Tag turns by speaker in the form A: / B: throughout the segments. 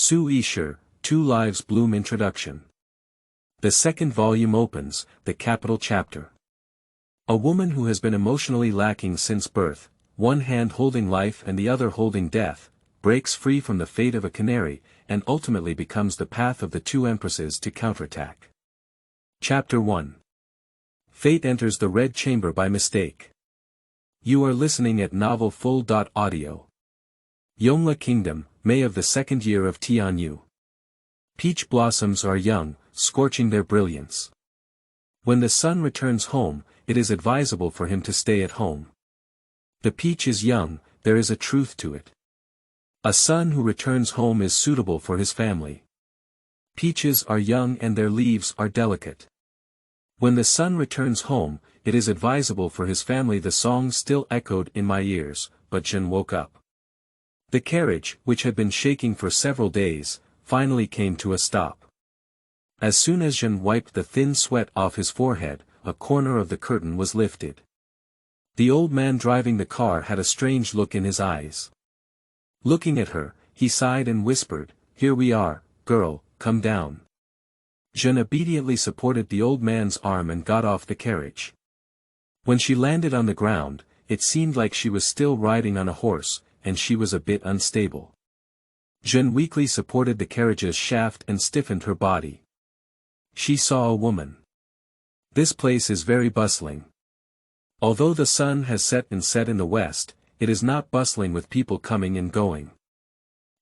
A: Sue Escher, Two Lives Bloom Introduction. The second volume opens, the capital chapter. A woman who has been emotionally lacking since birth, one hand holding life and the other holding death, breaks free from the fate of a canary, and ultimately becomes the path of the two empresses to counterattack. Chapter 1. Fate enters the red chamber by mistake. You are listening at novelfull.audio. Yongle Kingdom, May of the second year of Tianyu. Peach blossoms are young, scorching their brilliance. When the sun returns home, it is advisable for him to stay at home. The peach is young, there is a truth to it. A son who returns home is suitable for his family. Peaches are young and their leaves are delicate. When the son returns home, it is advisable for his family. The song still echoed in my ears, but Jean woke up. The carriage, which had been shaking for several days, finally came to a stop. As soon as Jean wiped the thin sweat off his forehead, a corner of the curtain was lifted. The old man driving the car had a strange look in his eyes. Looking at her, he sighed and whispered, "Here we are, girl, come down." Jean obediently supported the old man's arm and got off the carriage. When she landed on the ground, it seemed like she was still riding on a horse, and she was a bit unstable. Jean weakly supported the carriage's shaft and stiffened her body. She saw a woman. This place is very bustling. Although the sun has set in the west, it is not bustling with people coming and going.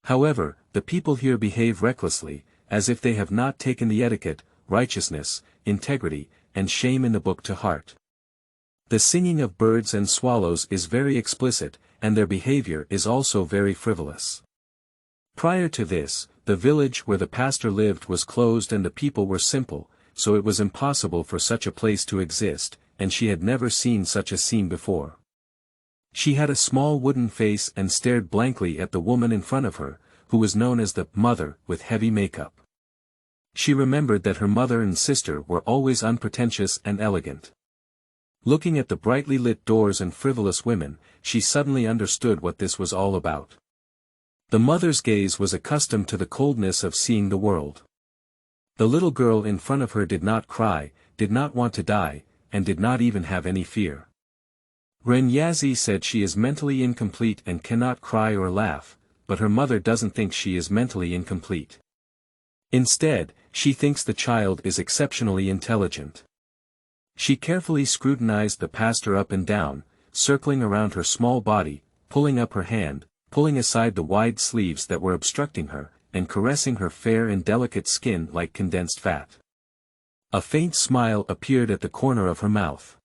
A: However, the people here behave recklessly, as if they have not taken the etiquette, righteousness, integrity, and shame in the book to heart. The singing of birds and swallows is very explicit, and their behavior is also very frivolous. Prior to this, the village where the pastor lived was closed and the people were simple, so it was impossible for such a place to exist, and she had never seen such a scene before. She had a small wooden face and stared blankly at the woman in front of her, who was known as the mother with heavy makeup. She remembered that her mother and sister were always unpretentious and elegant. Looking at the brightly lit doors and frivolous women, she suddenly understood what this was all about. The mother's gaze was accustomed to the coldness of seeing the world. The little girl in front of her did not cry, did not want to die, and did not even have any fear. Renyazi said she is mentally incomplete and cannot cry or laugh, but her mother doesn't think she is mentally incomplete. Instead, she thinks the child is exceptionally intelligent. She carefully scrutinized the pastor up and down, circling around her small body, pulling up her hand, pulling aside the wide sleeves that were obstructing her, and caressing her fair and delicate skin like condensed fat. A faint smile appeared at the corner of her mouth.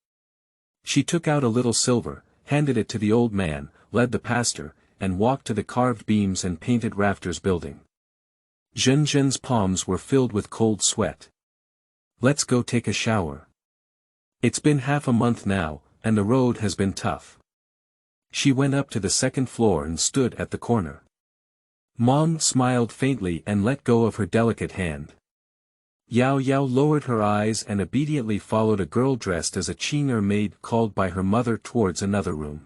A: She took out a little silver, handed it to the old man, led the pastor, and walked to the carved beams and painted rafters building. Zhen's palms were filled with cold sweat. "Let's go take a shower. It's been half a month now, and the road has been tough." She went up to the second floor and stood at the corner. Mom smiled faintly and let go of her delicate hand. Yao Yao lowered her eyes and obediently followed a girl dressed as a Qing'er maid called by her mother towards another room.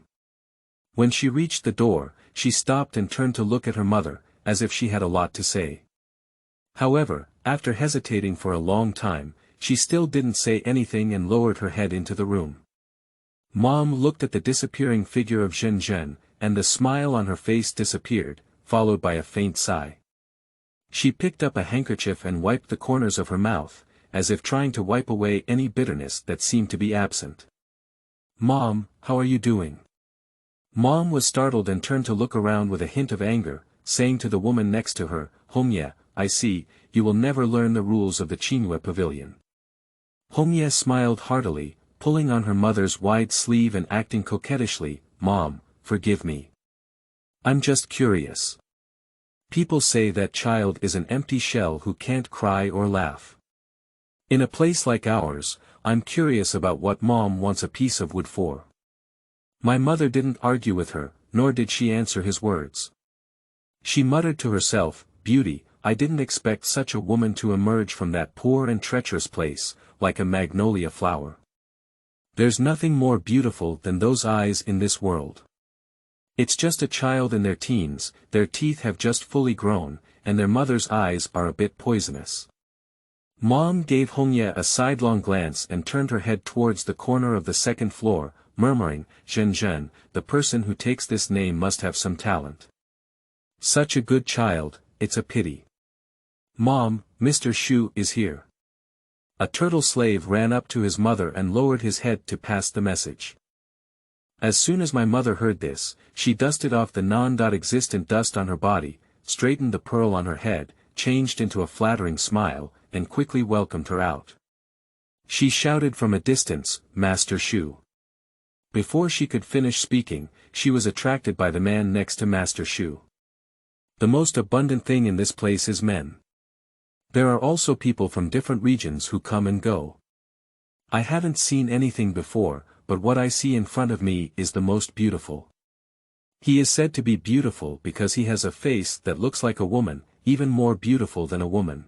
A: When she reached the door, she stopped and turned to look at her mother, as if she had a lot to say. However, after hesitating for a long time, she still didn't say anything and lowered her head into the room. Mom looked at the disappearing figure of Zhen, and the smile on her face disappeared, followed by a faint sigh. She picked up a handkerchief and wiped the corners of her mouth, as if trying to wipe away any bitterness that seemed to be absent. "Mom, how are you doing?" Mom was startled and turned to look around with a hint of anger, saying to the woman next to her, "Hongye, I see, you will never learn the rules of the Qing'er pavilion." Hongye smiled heartily, pulling on her mother's wide sleeve and acting coquettishly, "Mom, forgive me. I'm just curious. People say that child is an empty shell who can't cry or laugh. In a place like ours, I'm curious about what Mom wants a piece of wood for." My mother didn't argue with her, nor did she answer his words. She muttered to herself, "Beauty, I didn't expect such a woman to emerge from that poor and treacherous place, like a magnolia flower. There's nothing more beautiful than those eyes in this world. It's just a child in their teens, their teeth have just fully grown, and their mother's eyes are a bit poisonous. Mom gave Hongye a sidelong glance and turned her head towards the corner of the second floor, murmuring, "Zhen Zhen, the person who takes this name must have some talent. Such a good child, it's a pity. Mom, Mr. Shu is here." A turtle slave ran up to his mother and lowered his head to pass the message. As soon as my mother heard this, she dusted off the non-existent dust on her body, straightened the pearl on her head, changed into a flattering smile, and quickly welcomed her out. She shouted from a distance, "Master Shu." Before she could finish speaking, she was attracted by the man next to Master Shu. The most abundant thing in this place is men. There are also people from different regions who come and go. I haven't seen anything before, but what I see in front of me is the most beautiful. He is said to be beautiful because he has a face that looks like a woman, even more beautiful than a woman.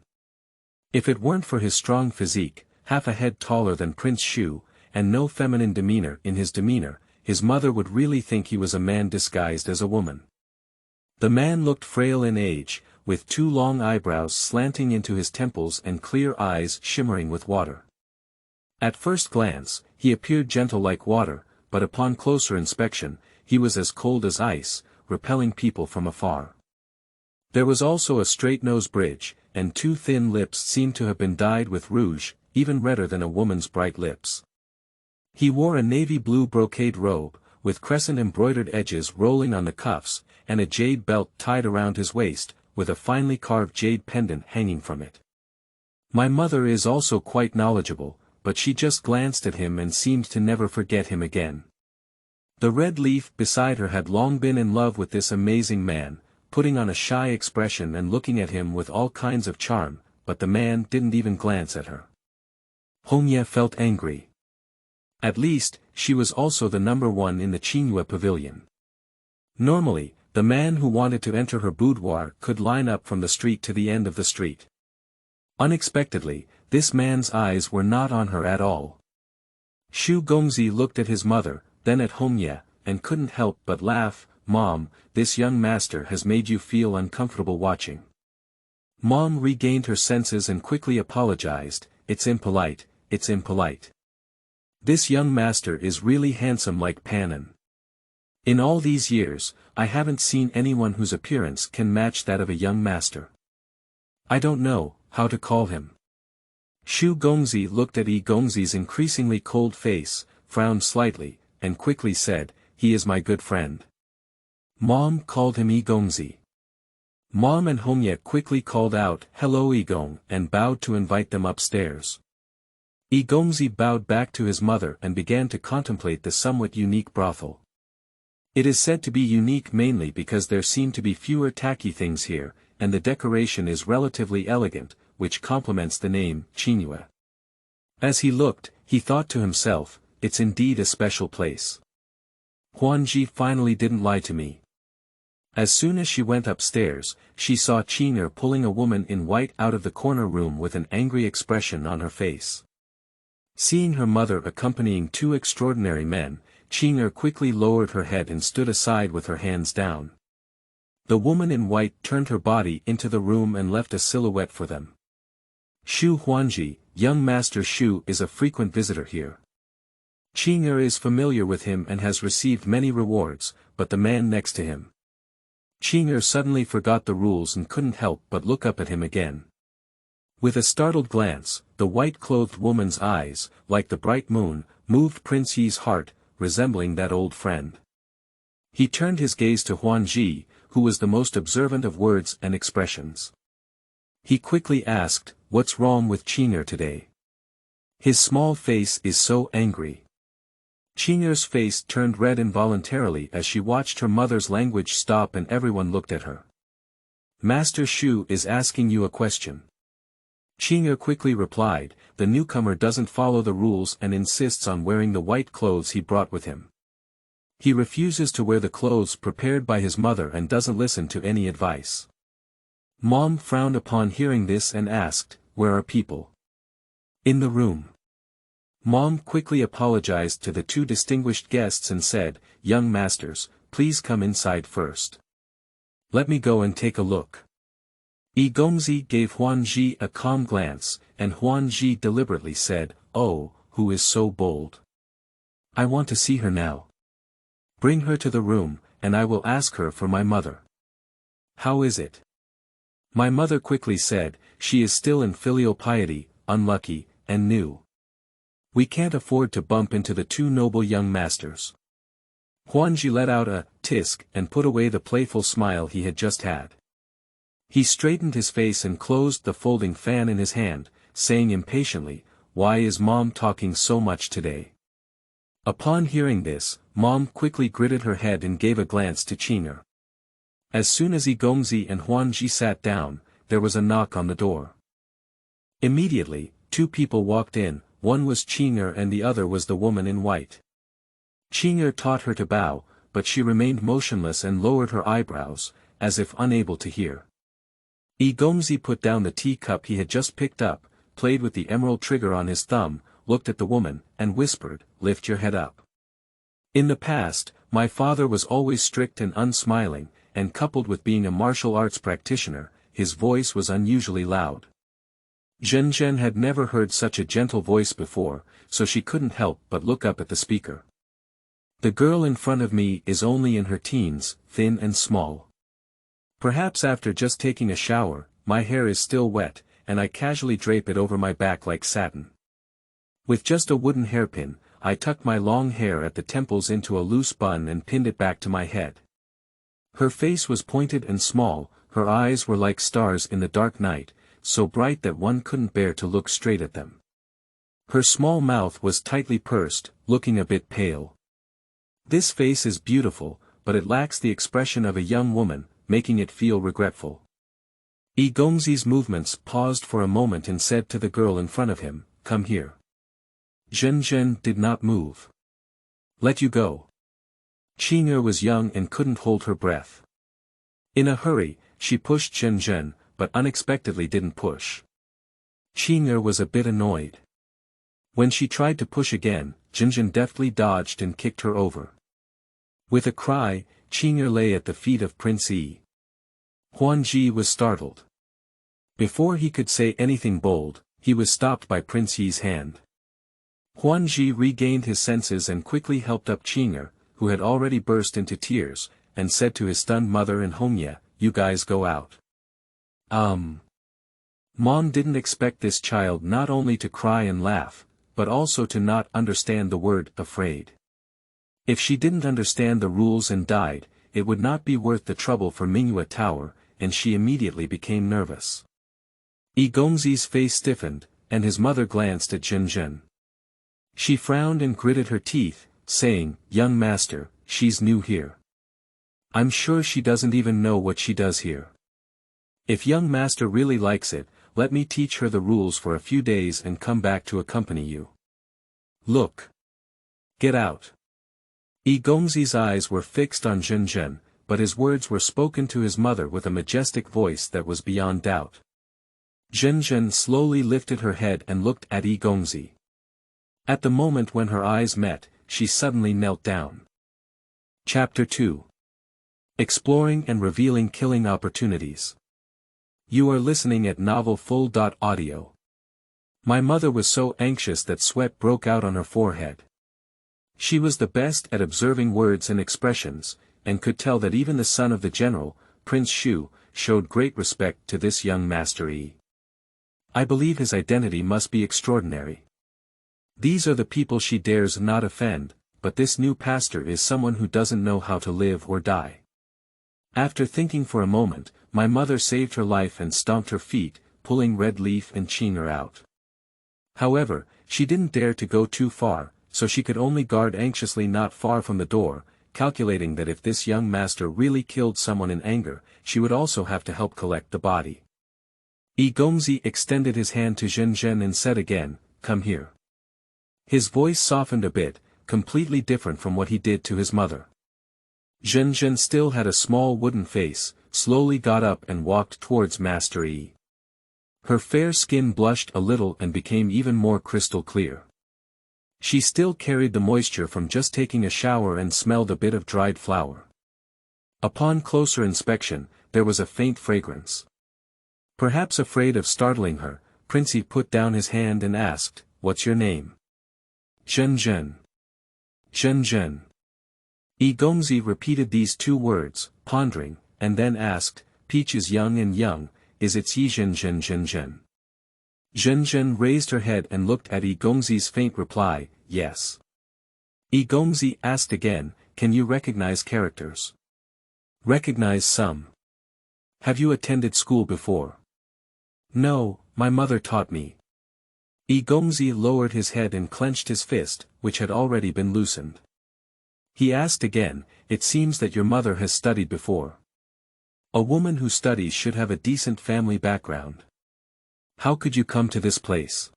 A: If it weren't for his strong physique, half a head taller than Prince Shu, and no feminine demeanor in his demeanor, his mother would really think he was a man disguised as a woman. The man looked frail in age, with 2 long eyebrows slanting into his temples and clear eyes shimmering with water. At first glance, he appeared gentle like water, but upon closer inspection, he was as cold as ice, repelling people from afar. There was also a straight nose bridge, and 2 thin lips seemed to have been dyed with rouge, even redder than a woman's bright lips. He wore a navy blue brocade robe, with crescent embroidered edges rolling on the cuffs, and a jade belt tied around his waist, with a finely carved jade pendant hanging from it. My mother is also quite knowledgeable, but she just glanced at him and seemed to never forget him again. The red leaf beside her had long been in love with this amazing man, putting on a shy expression and looking at him with all kinds of charm, but the man didn't even glance at her. Hongye felt angry. At least, she was also the number 1 in the Qingyue pavilion. Normally, the man who wanted to enter her boudoir could line up from the street to the end of the street. Unexpectedly, this man's eyes were not on her at all. Shu Gongzi looked at his mother, then at Hongye, and couldn't help but laugh. "Mom, this young master has made you feel uncomfortable watching." Mom regained her senses and quickly apologized, "It's impolite, it's impolite. This young master is really handsome like Panan. In all these years, I haven't seen anyone whose appearance can match that of a young master. I don't know how to call him." Shu Gongzi looked at Yi Gongzi's increasingly cold face, frowned slightly, and quickly said, "He is my good friend." Mom called him Yi Gongzi. Mom and Hongye quickly called out, "Hello Yi Gong," and bowed to invite them upstairs. Yi Gongzi bowed back to his mother and began to contemplate the somewhat unique brothel. It is said to be unique mainly because there seem to be fewer tacky things here, and the decoration is relatively elegant, which complements the name, Qingyue. As he looked, he thought to himself, "It's indeed a special place. Huanji finally didn't lie to me." As soon as she went upstairs, she saw Qingyue pulling a woman in white out of the corner room with an angry expression on her face. Seeing her mother accompanying 2 extraordinary men, Qingyue quickly lowered her head and stood aside with her hands down. The woman in white turned her body into the room and left a silhouette for them. "Shu Huanji, young Master Shu is a frequent visitor here. Qingyue is familiar with him and has received many rewards, but the man next to him." Qingyue suddenly forgot the rules and couldn't help but look up at him again. With a startled glance, the white-clothed woman's eyes, like the bright moon, moved Prince Yi's heart, resembling that old friend. He turned his gaze to Huanji, who was the most observant of words and expressions. He quickly asked, "What's wrong with Qingyue today? His small face is so angry." Qingyue's face turned red involuntarily as she watched her mother's language stop and everyone looked at her. "Master Shu is asking you a question." Qingyue quickly replied, "The newcomer doesn't follow the rules and insists on wearing the white clothes he brought with him. He refuses to wear the clothes prepared by his mother and doesn't listen to any advice." Mom frowned upon hearing this and asked, "Where are people?" "In the room." Mom quickly apologized to the 2 distinguished guests and said, "Young masters, please come inside first. Let me go and take a look." Igongzi gave Huanji a calm glance, and Huanji deliberately said, "Oh, who is so bold? I want to see her now. Bring her to the room, and I will ask her for my mother." "How is it?" My mother quickly said, "She is still in filial piety, unlucky, and new. We can't afford to bump into the two noble young masters." Huanji let out a tisk and put away the playful smile he had just had. He straightened his face and closed the folding fan in his hand, saying impatiently, "Why is Mom talking so much today?" Upon hearing this, Mom quickly gritted her head and gave a glance to Qing'er. As soon as Igongzi and Huanji sat down, there was a knock on the door. Immediately, two people walked in, one was Qing'er and the other was the woman in white. Qing'er taught her to bow, but she remained motionless and lowered her eyebrows, as if unable to hear. Igongzi put down the teacup he had just picked up, played with the emerald trigger on his thumb, looked at the woman, and whispered, "Lift your head up." In the past, my father was always strict and unsmiling, and coupled with being a martial arts practitioner, his voice was unusually loud. Zhenzhen had never heard such a gentle voice before, so she couldn't help but look up at the speaker. "The girl in front of me is only in her teens, thin and small. Perhaps after just taking a shower, my hair is still wet, and I casually drape it over my back like satin. With just a wooden hairpin, I tucked my long hair at the temples into a loose bun and pinned it back to my head. Her face was pointed and small, her eyes were like stars in the dark night, so bright that one couldn't bear to look straight at them. Her small mouth was tightly pursed, looking a bit pale. This face is beautiful, but it lacks the expression of a young woman, making it feel regretful." Igongzi's movements paused for a moment and said to the girl in front of him, "Come here." Zhenzhen did not move. "Let you go." Qing'er was young and couldn't hold her breath. In a hurry, she pushed Zhenzhen, but unexpectedly didn't push. Qing'er was a bit annoyed. When she tried to push again, Zhenzhen deftly dodged and kicked her over. With a cry, Qing'er lay at the feet of Prince Yi. Huanji was startled. Before he could say anything bold, he was stopped by Prince Yi's hand. Huanji regained his senses and quickly helped up Qing'er, who had already burst into tears, and said to his stunned mother and Hongye, "You guys go out." Mom didn't expect this child not only to cry and laugh, but also to not understand the word afraid. If she didn't understand the rules and died, it would not be worth the trouble for Mingyue Tower, and she immediately became nervous. Igongzi's face stiffened, and his mother glanced at Zhenzhen. She frowned and gritted her teeth, saying, "Young master, she's new here. I'm sure she doesn't even know what she does here. If young master really likes it, let me teach her the rules for a few days and come back to accompany you. Look. Get out." Igongzi's eyes were fixed on Zhenzhen, but his words were spoken to his mother with a majestic voice that was beyond doubt. Zhenzhen slowly lifted her head and looked at Igongzi. At the moment when her eyes met, she suddenly knelt down. Chapter 2. Exploring and Revealing Killing Opportunities. You are listening at novelfull.audio. My mother was so anxious that sweat broke out on her forehead. She was the best at observing words and expressions, and could tell that even the son of the general, Prince Shu, showed great respect to this young Master Yi. I believe his identity must be extraordinary. These are the people she dares not offend, but this new pastor is someone who doesn't know how to live or die. After thinking for a moment, my mother saved her life and stomped her feet, pulling Red Leaf and Qing'er out. However, she didn't dare to go too far, so she could only guard anxiously not far from the door, calculating that if this young master really killed someone in anger, she would also have to help collect the body. Igongzi extended his hand to Zhenzhen and said again, "Come here." His voice softened a bit, completely different from what he did to his mother. Zhenzhen still had a small wooden face, slowly got up and walked towards Master Yi. Her fair skin blushed a little and became even more crystal clear. She still carried the moisture from just taking a shower and smelled a bit of dried flower. Upon closer inspection, there was a faint fragrance. Perhaps afraid of startling her, Princey put down his hand and asked, "What's your name?" "Zhen." "Zhen." Igongzi repeated these two words, pondering, and then asked, "Peach is young and young, is it Zhen?" Zhen raised her head and looked at Igongzi's faint reply, "Yes." Igongzi asked again, "Can you recognize characters?" "Recognize some." "Have you attended school before?" "No, my mother taught me." Igongzi lowered his head and clenched his fist, which had already been loosened. He asked again, "It seems that your mother has studied before. A woman who studies should have a decent family background. How could you come to this place?"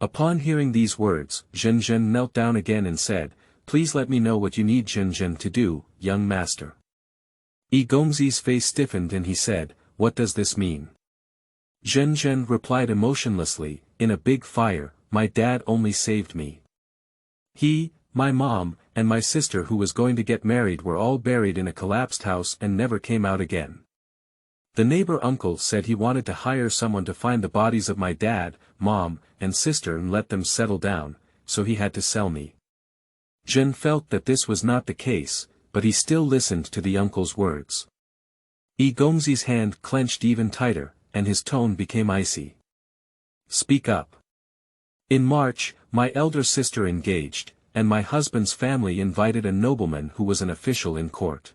A: Upon hearing these words, Zhen knelt down again and said, "Please let me know what you need Zhen to do, young master." Igongzi's face stiffened and he said, "What does this mean?" Zhen replied emotionlessly, "In a big fire, my dad only saved me. He, my mom, and my sister who was going to get married were all buried in a collapsed house and never came out again. The neighbor uncle said he wanted to hire someone to find the bodies of my dad, mom, and sister and let them settle down, so he had to sell me." Zhen felt that this was not the case, but he still listened to the uncle's words. Igongzi's hand clenched even tighter, and his tone became icy. "Speak up. In March, my elder sister engaged, and my husband's family invited a nobleman who was an official in court.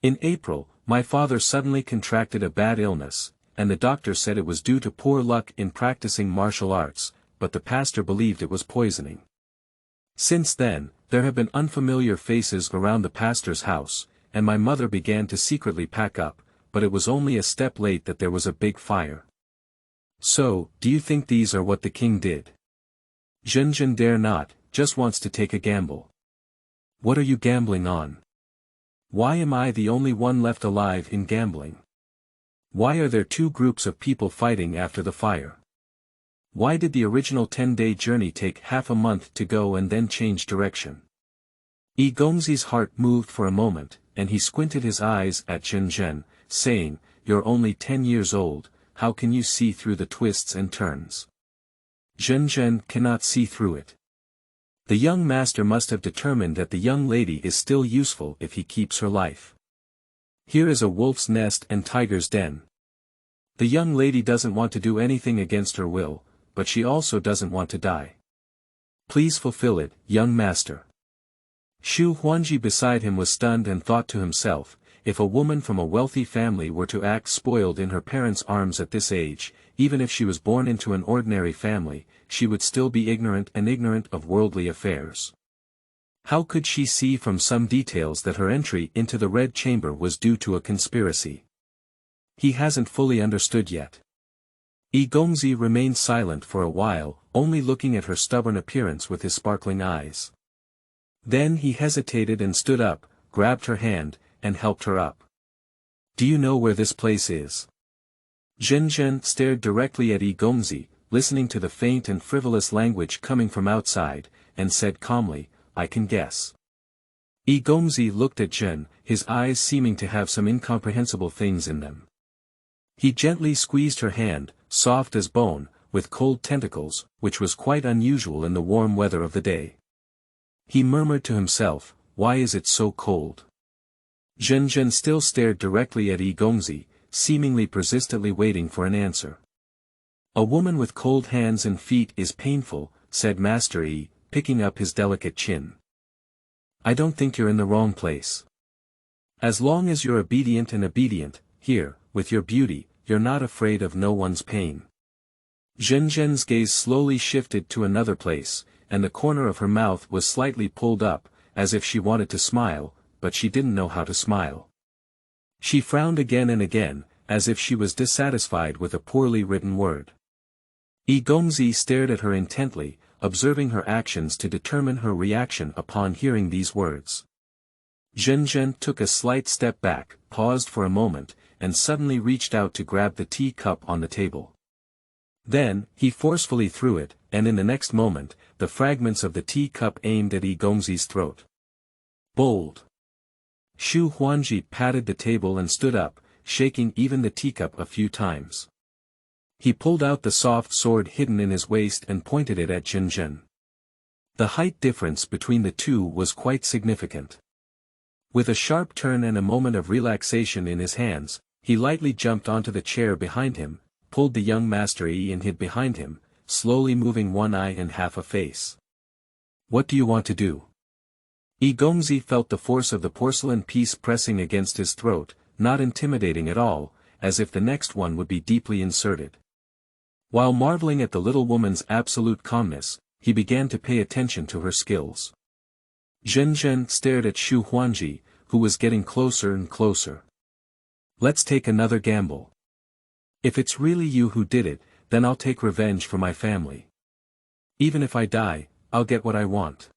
A: In April, my father suddenly contracted a bad illness, and the doctor said it was due to poor luck in practicing martial arts, but the pastor believed it was poisoning. Since then, there have been unfamiliar faces around the pastor's house, and my mother began to secretly pack up, but it was only a step late that there was a big fire. So, do you think these are what the king did?" Zhen dare not, just wants to take a gamble. "What are you gambling on? Why am I the only one left alive in gambling? Why are there two groups of people fighting after the fire? Why did the original 10-day journey take half a month to go and then change direction?" Igongzi's heart moved for a moment, and he squinted his eyes at Zhen, saying, "You're only 10 years old, how can you see through the twists and turns?" Zhen cannot see through it. The young master must have determined that the young lady is still useful if he keeps her life. Here is a wolf's nest and tiger's den. The young lady doesn't want to do anything against her will, but she also doesn't want to die. Please fulfill it, young master. Xu Huanji beside him was stunned and thought to himself, if a woman from a wealthy family were to act spoiled in her parents' arms at this age, even if she was born into an ordinary family, she would still be ignorant of worldly affairs. How could she see from some details that her entry into the Red Chamber was due to a conspiracy? He hasn't fully understood yet. Igongzi remained silent for a while, only looking at her stubborn appearance with his sparkling eyes. Then he hesitated and stood up, grabbed her hand, and helped her up. "Do you know where this place is?" Zhen stared directly at Igongzi, listening to the faint and frivolous language coming from outside, and said calmly, "I can guess." Igongzi looked at Zhen, his eyes seeming to have some incomprehensible things in them. He gently squeezed her hand, soft as bone, with cold tentacles, which was quite unusual in the warm weather of the day. He murmured to himself, "Why is it so cold?" Zhen still stared directly at Igongzi, seemingly persistently waiting for an answer. "A woman with cold hands and feet is painful," said Master Yi, picking up his delicate chin. "I don't think you're in the wrong place. As long as you're obedient, here, with your beauty, you're not afraid of no one's pain." Zhen's gaze slowly shifted to another place, and the corner of her mouth was slightly pulled up, as if she wanted to smile, but she didn't know how to smile. She frowned again and again, as if she was dissatisfied with a poorly written word. Igongzi stared at her intently, observing her actions to determine her reaction upon hearing these words. Zhen took a slight step back, paused for a moment, and suddenly reached out to grab the tea cup on the table. Then, he forcefully threw it, and in the next moment, the fragments of the tea cup aimed at Igongzi's throat. "Bold!" Xu Huanji patted the table and stood up, shaking even the teacup a few times. He pulled out the soft sword hidden in his waist and pointed it at Jinjin. The height difference between the two was quite significant. With a sharp turn and a moment of relaxation in his hands, he lightly jumped onto the chair behind him, pulled the young Master Yi and hid behind him, slowly moving one eye and half a face. "What do you want to do?" Yi Gongzi felt the force of the porcelain piece pressing against his throat, not intimidating at all, as if the next one would be deeply inserted. While marveling at the little woman's absolute calmness, he began to pay attention to her skills. Jinjin stared at Xu Huangji, who was getting closer and closer. "Let's take another gamble. If it's really you who did it, then I'll take revenge for my family. Even if I die, I'll get what I want."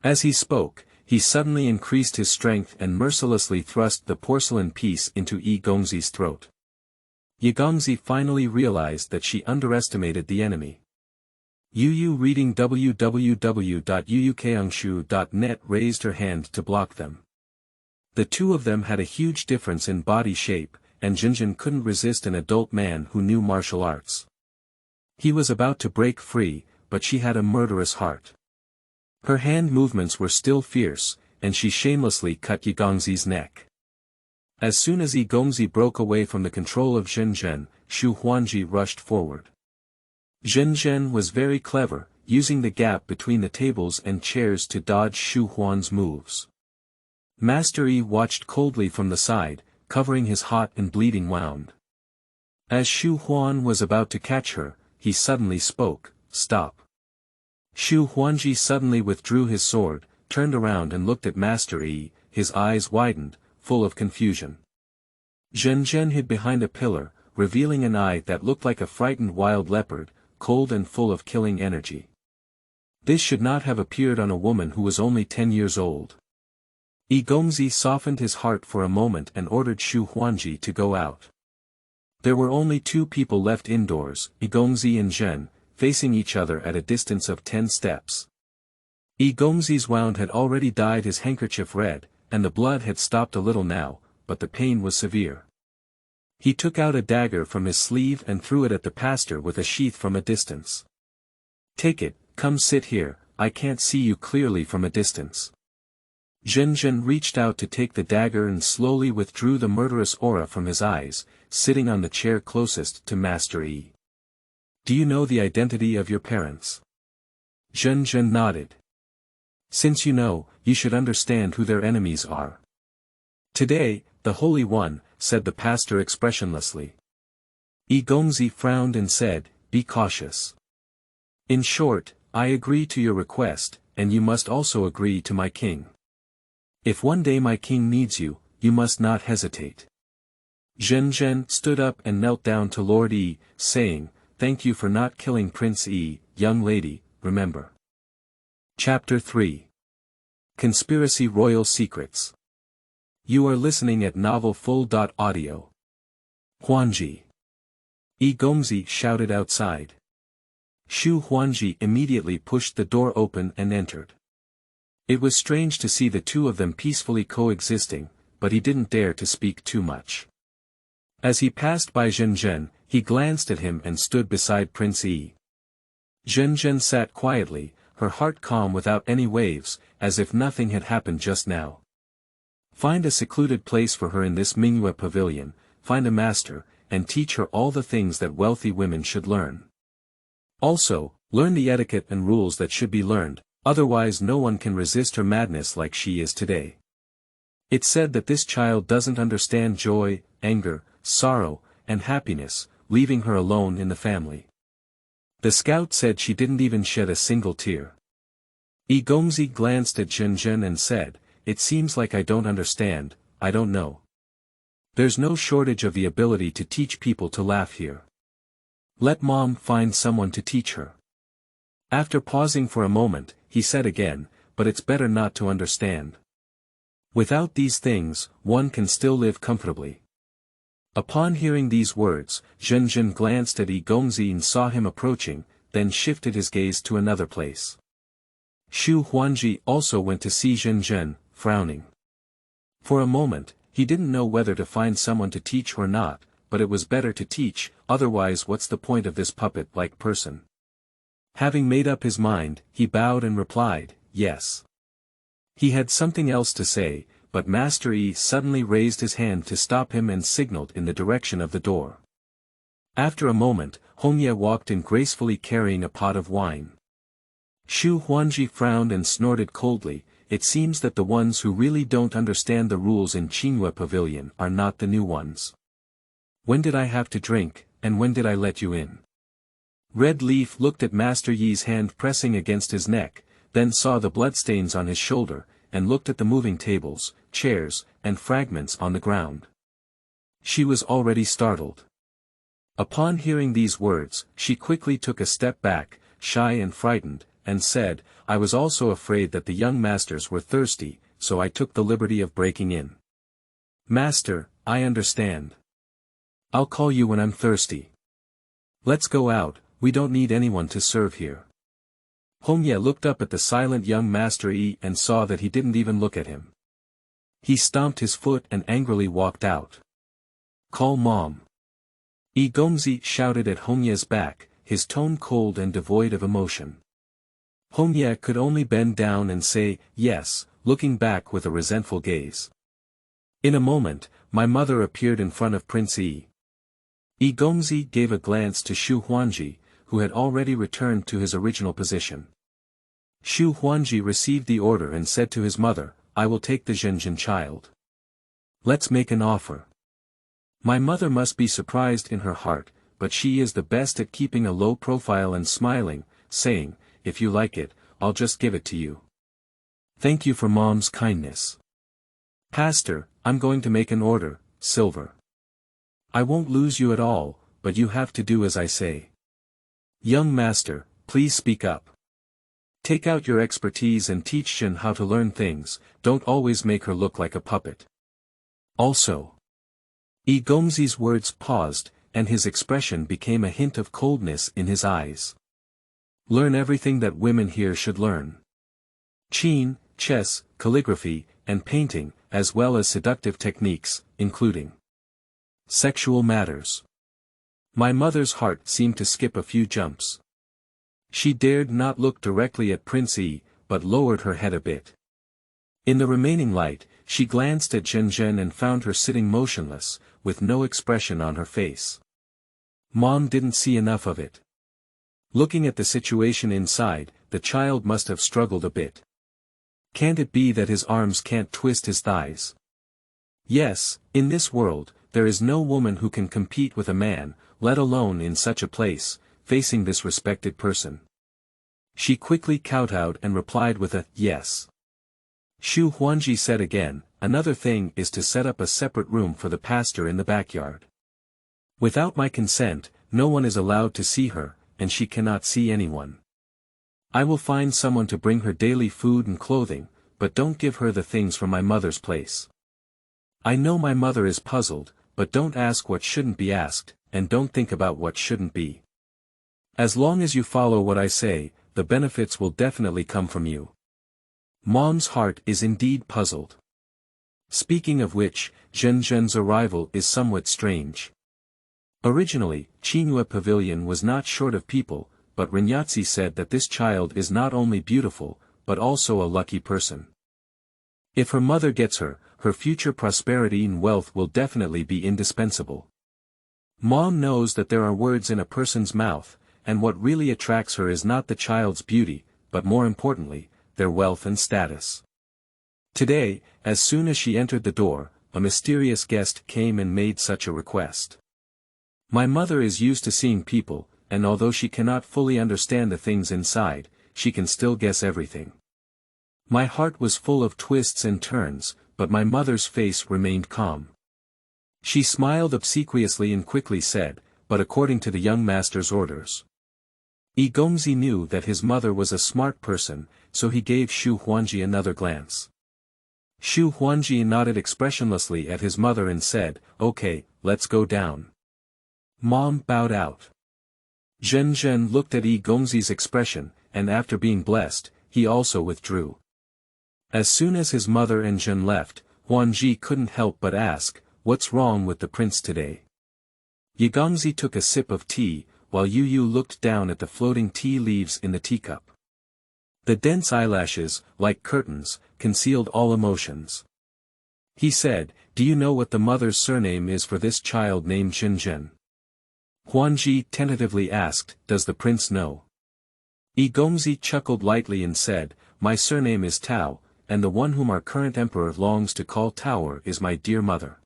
A: As he spoke, he suddenly increased his strength and mercilessly thrust the porcelain piece into Yi Gongzi's throat. Yi Gongzi finally realized that she underestimated the enemy. Yu reading www.yuukangshu.net raised her hand to block them. The two of them had a huge difference in body shape, and Jinjin couldn't resist an adult man who knew martial arts. He was about to break free, but she had a murderous heart. Her hand movements were still fierce, and she shamelessly cut Yi Gongzi's neck. As soon as Yi Gongzi broke away from the control of Jinjin, Xu Huangji rushed forward. Jinjin was very clever, using the gap between the tables and chairs to dodge Xu Huan's moves. Master Yi watched coldly from the side, covering his hot and bleeding wound. As Xu Huan was about to catch her, he suddenly spoke, "Stop." Xu Huangji suddenly withdrew his sword, turned around and looked at Master Yi, his eyes widened, full of confusion. Jinjin hid behind a pillar, revealing an eye that looked like a frightened wild leopard, cold and full of killing energy. This should not have appeared on a woman who was only 10 years old. Yi Gongzi softened his heart for a moment and ordered Xu Huangji to go out. There were only two people left indoors, Yi Gongzi and Zhen, facing each other at a distance of 10 steps. Yi Gongzi's wound had already dyed his handkerchief red, and the blood had stopped a little now, but the pain was severe. He took out a dagger from his sleeve and threw it at the pastor with a sheath from a distance. "Take it, come sit here, I can't see you clearly from a distance." Jinjin reached out to take the dagger and slowly withdrew the murderous aura from his eyes, sitting on the chair closest to Master Yi. "Do you know the identity of your parents?" Jinjin nodded. "Since you know, you should understand who their enemies are." "Today, the Holy One," said the pastor expressionlessly. Yi Gongzi frowned and said, "Be cautious. In short, I agree to your request, and you must also agree to my king. If one day my king needs you, you must not hesitate." Jinjin stood up and knelt down to Lord Yi, saying, "Thank you for not killing Prince Yi, young lady, remember." Chapter 3. Conspiracy Royal Secrets. You are listening at novelfull.audio. "Huangji!" Yi Gongzi shouted outside. Xu Huangji immediately pushed the door open and entered. It was strange to see the two of them peacefully coexisting, but he didn't dare to speak too much. As he passed by Jinjin, he glanced at him and stood beside Prince Yi. Jinjin sat quietly, her heart calm without any waves, as if nothing had happened just now. Find a secluded place for her in this Mingyue pavilion, find a master, and teach her all the things that wealthy women should learn. Also, learn the etiquette and rules that should be learned, otherwise no one can resist her madness like she is today. It's said that this child doesn't understand joy, anger, sorrow, and happiness, leaving her alone in the family. The scout said she didn't even shed a single tear. Yi Gongzi glanced at Jinjin and said, "It seems like I don't understand, I don't know. There's no shortage of the ability to teach people to laugh here. Let mom find someone to teach her." After pausing for a moment, he said again, "But it's better not to understand. Without these things, one can still live comfortably." Upon hearing these words, Jinjin glanced at Yi Gongzi and saw him approaching, then shifted his gaze to another place. Xu Huangji also went to see Jinjin, frowning. For a moment, He didn't know whether to find someone to teach or not, but it was better to teach, otherwise what's the point of this puppet-like person? Having made up his mind, he bowed and replied, yes. He had something else to say, but Master Yi suddenly raised his hand to stop him and signaled in the direction of the door. After a moment, Hongye walked in gracefully carrying a pot of wine. Xu Huanji frowned and snorted coldly. It seems that the ones who really don't understand the rules in Qingyue Pavilion are not the new ones. When did I have to drink, and when did I let you in? Red Leaf looked at Master Yi's hand pressing against his neck, then saw the bloodstains on his shoulder, and looked at the moving tables, chairs, and fragments on the ground. She was already startled. Upon hearing these words, she quickly took a step back, shy and frightened, and said, I was also afraid that the young masters were thirsty, so I took the liberty of breaking in. Master, I understand. I'll call you when I'm thirsty. Let's go out, we don't need anyone to serve here. Hongye looked up at the silent young Master Yi and saw that he didn't even look at him. He stomped his foot and angrily walked out. Call Mom. Yi Gongzi shouted at Hongye's back, his tone cold and devoid of emotion. Hongye could only bend down and say, yes, looking back with a resentful gaze. In a moment, my mother appeared in front of Prince Yi. Yi Gongzi gave a glance to Xu Huanji, who had already returned to his original position. Xu Huanji received the order and said to his mother, I will take the Zhenjin child. Let's make an offer. My mother must be surprised in her heart, but she is the best at keeping a low profile and smiling, saying, if you like it, I'll just give it to you. Thank you for Mom's kindness. Pastor, I'm going to make an order, Silver. I won't lose you at all, but you have to do as I say. Young master, please speak up. Take out your expertise and teach Shin how to learn things, don't always make her look like a puppet. Also. Yi Gongzi's words paused, and his expression became a hint of coldness in his eyes. Learn everything that women here should learn. Qin, chess, calligraphy, and painting, as well as seductive techniques, including sexual matters. My mother's heart seemed to skip a few jumps. She dared not look directly at Prince Yi, but lowered her head a bit. In the remaining light, she glanced at Zhen and found her sitting motionless, with no expression on her face. Mom didn't see enough of it. Looking at the situation inside, the child must have struggled a bit. Can't it be that his arms can't twist his thighs? Yes, in this world, there is no woman who can compete with a man, let alone in such a place, facing this respected person. She quickly kowtowed and replied with a, yes. Xu Huanji said again, another thing is to set up a separate room for the pastor in the backyard. Without my consent, no one is allowed to see her, and she cannot see anyone. I will find someone to bring her daily food and clothing, but don't give her the things from my mother's place. I know my mother is puzzled, but don't ask what shouldn't be asked, and don't think about what shouldn't be. As long as you follow what I say, the benefits will definitely come from you. Mom's heart is indeed puzzled. Speaking of which, Zhen's arrival is somewhat strange. Originally, Qingyue Pavilion was not short of people, but Renyatsi said that this child is not only beautiful, but also a lucky person. If her mother gets her, her future prosperity and wealth will definitely be indispensable. Mom knows that there are words in a person's mouth, and what really attracts her is not the child's beauty, but more importantly, their wealth and status. Today, as soon as she entered the door, a mysterious guest came and made such a request. My mother is used to seeing people, and although she cannot fully understand the things inside, she can still guess everything. My heart was full of twists and turns, but my mother's face remained calm. She smiled obsequiously and quickly said, but according to the young master's orders. Yi Gongzi knew that his mother was a smart person, so he gave Xu Huanji another glance. Xu Huanji nodded expressionlessly at his mother and said, okay, let's go down. Mom bowed out. Zhen looked at Yi Gongzi's expression, and after being blessed, he also withdrew. As soon as his mother and Zhen left, Huanji couldn't help but ask, "What's wrong with the prince today?" Yigongzi took a sip of tea, while Yu Yu looked down at the floating tea leaves in the teacup. The dense eyelashes, like curtains, concealed all emotions. He said, "Do you know what the mother's surname is for this child named Zhenzhen?" Huanji tentatively asked, "Does the prince know?" Yigongzi chuckled lightly and said, "My surname is Tao, and the one whom our current emperor longs to call Tower is my dear mother."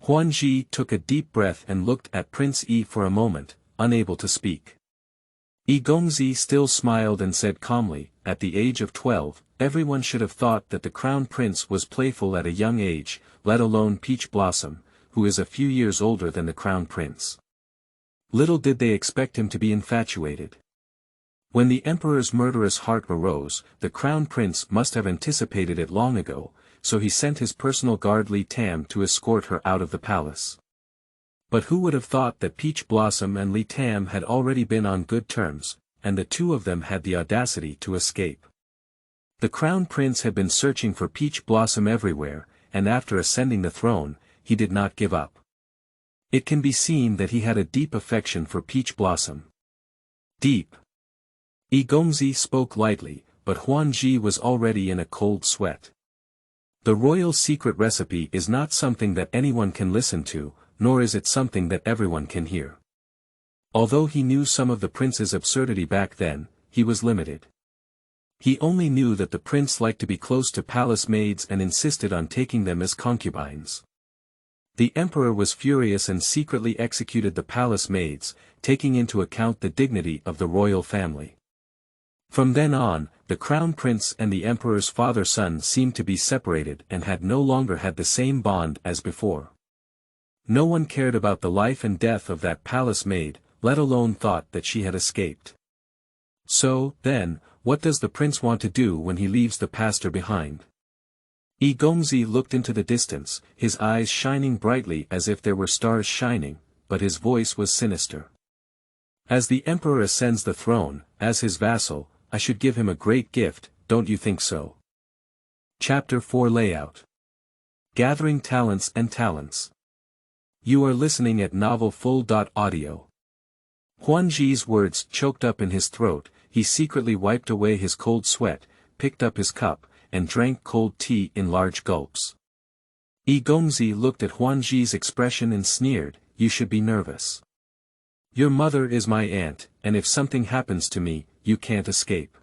A: Huanji took a deep breath and looked at Prince Yi for a moment, unable to speak. Yigongzi still smiled and said calmly, "At the age of 12, everyone should have thought that the crown prince was playful at a young age, let alone Peach Blossom, who is a few years older than the crown prince. Little did they expect him to be infatuated." When the emperor's murderous heart arose, the crown prince must have anticipated it long ago, so he sent his personal guard Li Tam to escort her out of the palace. But who would have thought that Peach Blossom and Li Tam had already been on good terms, and the two of them had the audacity to escape. The crown prince had been searching for Peach Blossom everywhere, and after ascending the throne, he did not give up. It can be seen that he had a deep affection for Peach Blossom. Deep. Yigongzi spoke lightly, but Huanji was already in a cold sweat. The royal secret recipe is not something that anyone can listen to, nor is it something that everyone can hear. Although he knew some of the prince's absurdity back then, he was limited. He only knew that the prince liked to be close to palace maids and insisted on taking them as concubines. The emperor was furious and secretly executed the palace maids, taking into account the dignity of the royal family. From then on, the crown prince and the emperor's father-son seemed to be separated and had no longer had the same bond as before. No one cared about the life and death of that palace maid, let alone thought that she had escaped. So, then, what does the prince want to do when he leaves the pastor behind? Yigongzi looked into the distance, his eyes shining brightly as if there were stars shining, but his voice was sinister. "As the emperor ascends the throne, as his vassal, I should give him a great gift, don't you think so?" Chapter 4 Layout. Gathering Talents and Talents. You are listening at novelfull.audio. Huanji's words choked up in his throat, he secretly wiped away his cold sweat, picked up his cup, and drank cold tea in large gulps. Yigongzi looked at Huanji's expression and sneered, "You should be nervous. Your mother is my aunt, and if something happens to me, you can't escape.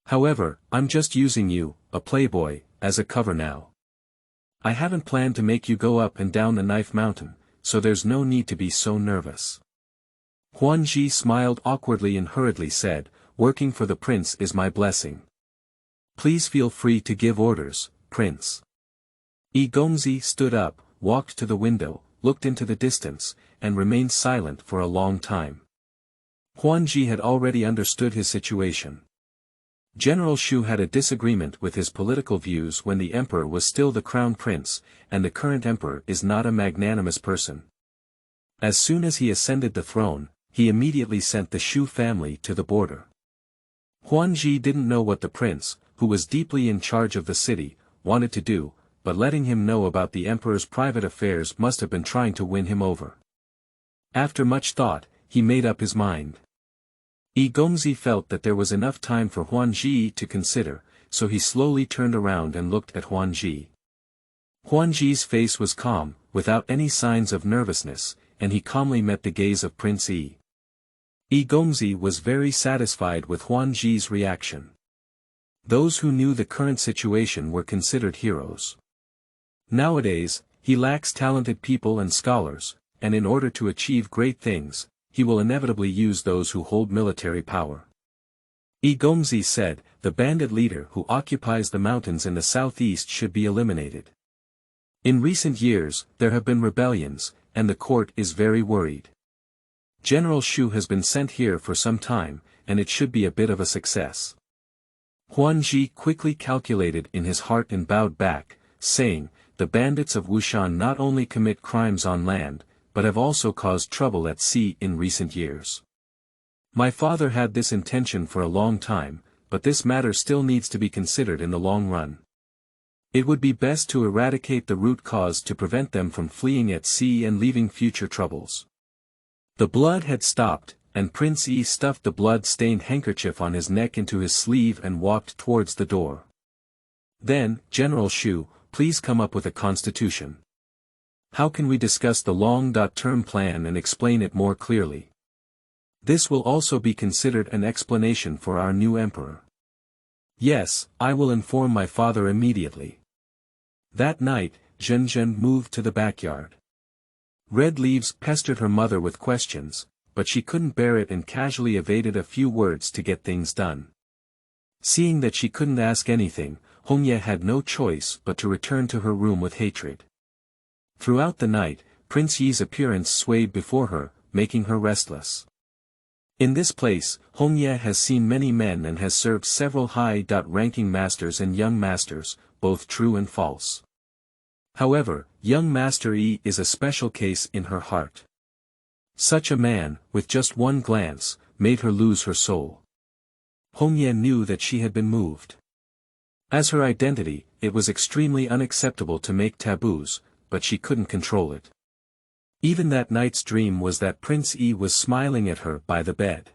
A: However, I'm just using you, a playboy, as a cover now. I haven't planned to make you go up and down the knife mountain, so there's no need to be so nervous." Huanji smiled awkwardly and hurriedly said, "Working for the prince is my blessing. Please feel free to give orders, prince." Yigongzi stood up, walked to the window, looked into the distance, and remained silent for a long time. Huanji had already understood his situation. General Shu had a disagreement with his political views when the emperor was still the crown prince, and the current emperor is not a magnanimous person. As soon as he ascended the throne, he immediately sent the Shu family to the border. Huanji didn't know what the prince, who was deeply in charge of the city, wanted to do, but letting him know about the emperor's private affairs must have been trying to win him over. After much thought, he made up his mind. Yigongzi felt that there was enough time for Huanji to consider, so he slowly turned around and looked at Huanji. Huanji's face was calm, without any signs of nervousness, and he calmly met the gaze of Prince Yi. Yigongzi was very satisfied with Huanji's reaction. Those who knew the current situation were considered heroes. Nowadays, he lacks talented people and scholars, and in order to achieve great things, he will inevitably use those who hold military power. Yigongzi said, "The bandit leader who occupies the mountains in the southeast should be eliminated. In recent years, there have been rebellions, and the court is very worried. General Shu has been sent here for some time, and it should be a bit of a success." Huanji quickly calculated in his heart and bowed back, saying, "The bandits of Wushan not only commit crimes on land, but have also caused trouble at sea in recent years. My father had this intention for a long time, but this matter still needs to be considered in the long run. It would be best to eradicate the root cause to prevent them from fleeing at sea and leaving future troubles. The blood had stopped, and Prince Yi stuffed the blood-stained handkerchief on his neck into his sleeve and walked towards the door. Then, General Shu, please come up with a constitution. How can we discuss the long-term plan and explain it more clearly? This will also be considered an explanation for our new emperor. Yes, I will inform my father immediately. That night, Zhenzhen moved to the backyard. Red Leaves pestered her mother with questions, but she couldn't bear it and casually evaded a few words to get things done. Seeing that she couldn't ask anything, Hongye had no choice but to return to her room with hatred. Throughout the night, Prince Yi's appearance swayed before her, making her restless. In this place, Hongye has seen many men and has served several high-ranking masters and young masters, both true and false. However, young Master Yi is a special case in her heart. Such a man, with just one glance, made her lose her soul. Hongye knew that she had been moved. As her identity, it was extremely unacceptable to make taboos, but she couldn't control it. Even that night's dream was that Prince Yi was smiling at her by the bed.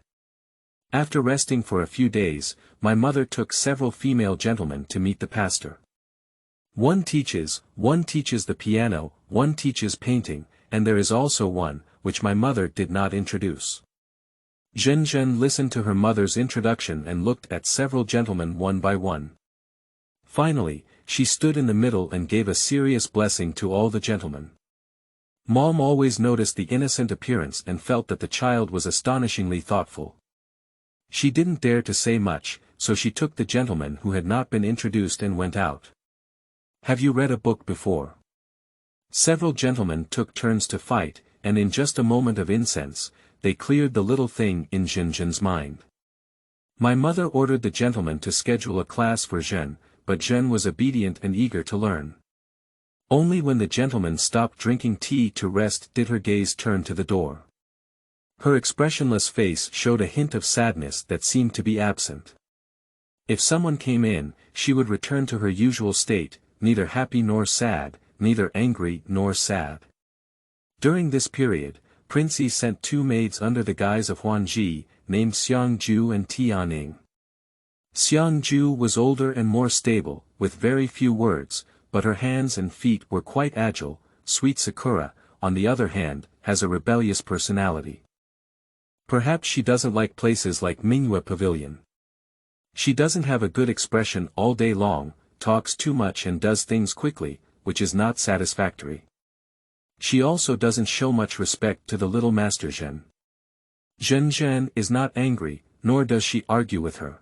A: After resting for a few days, my mother took several female gentlemen to meet the pastor. One teaches the piano, one teaches painting, and there is also one, which my mother did not introduce. Zhenzhen listened to her mother's introduction and looked at several gentlemen one by one. Finally, she stood in the middle and gave a serious blessing to all the gentlemen. Mom always noticed the innocent appearance and felt that the child was astonishingly thoughtful. She didn't dare to say much, so she took the gentleman who had not been introduced and went out. Have you read a book before? Several gentlemen took turns to fight, and in just a moment of incense, they cleared the little thing in Zhenzhen's mind. My mother ordered the gentleman to schedule a class for Zhen, but Zhen was obedient and eager to learn. Only when the gentleman stopped drinking tea to rest did her gaze turn to the door. Her expressionless face showed a hint of sadness that seemed to be absent. If someone came in, she would return to her usual state, neither happy nor sad, neither angry nor sad. During this period, Prince Yi sent two maids under the guise of Huanji, named Xiangju and Tianing. Xiangju was older and more stable, with very few words, but her hands and feet were quite agile. Sweet Sakura, on the other hand, has a rebellious personality. Perhaps she doesn't like places like Mingyue Pavilion. She doesn't have a good expression all day long, talks too much and does things quickly, which is not satisfactory. She also doesn't show much respect to the little Master Zhen. Zhenzhen is not angry, nor does she argue with her.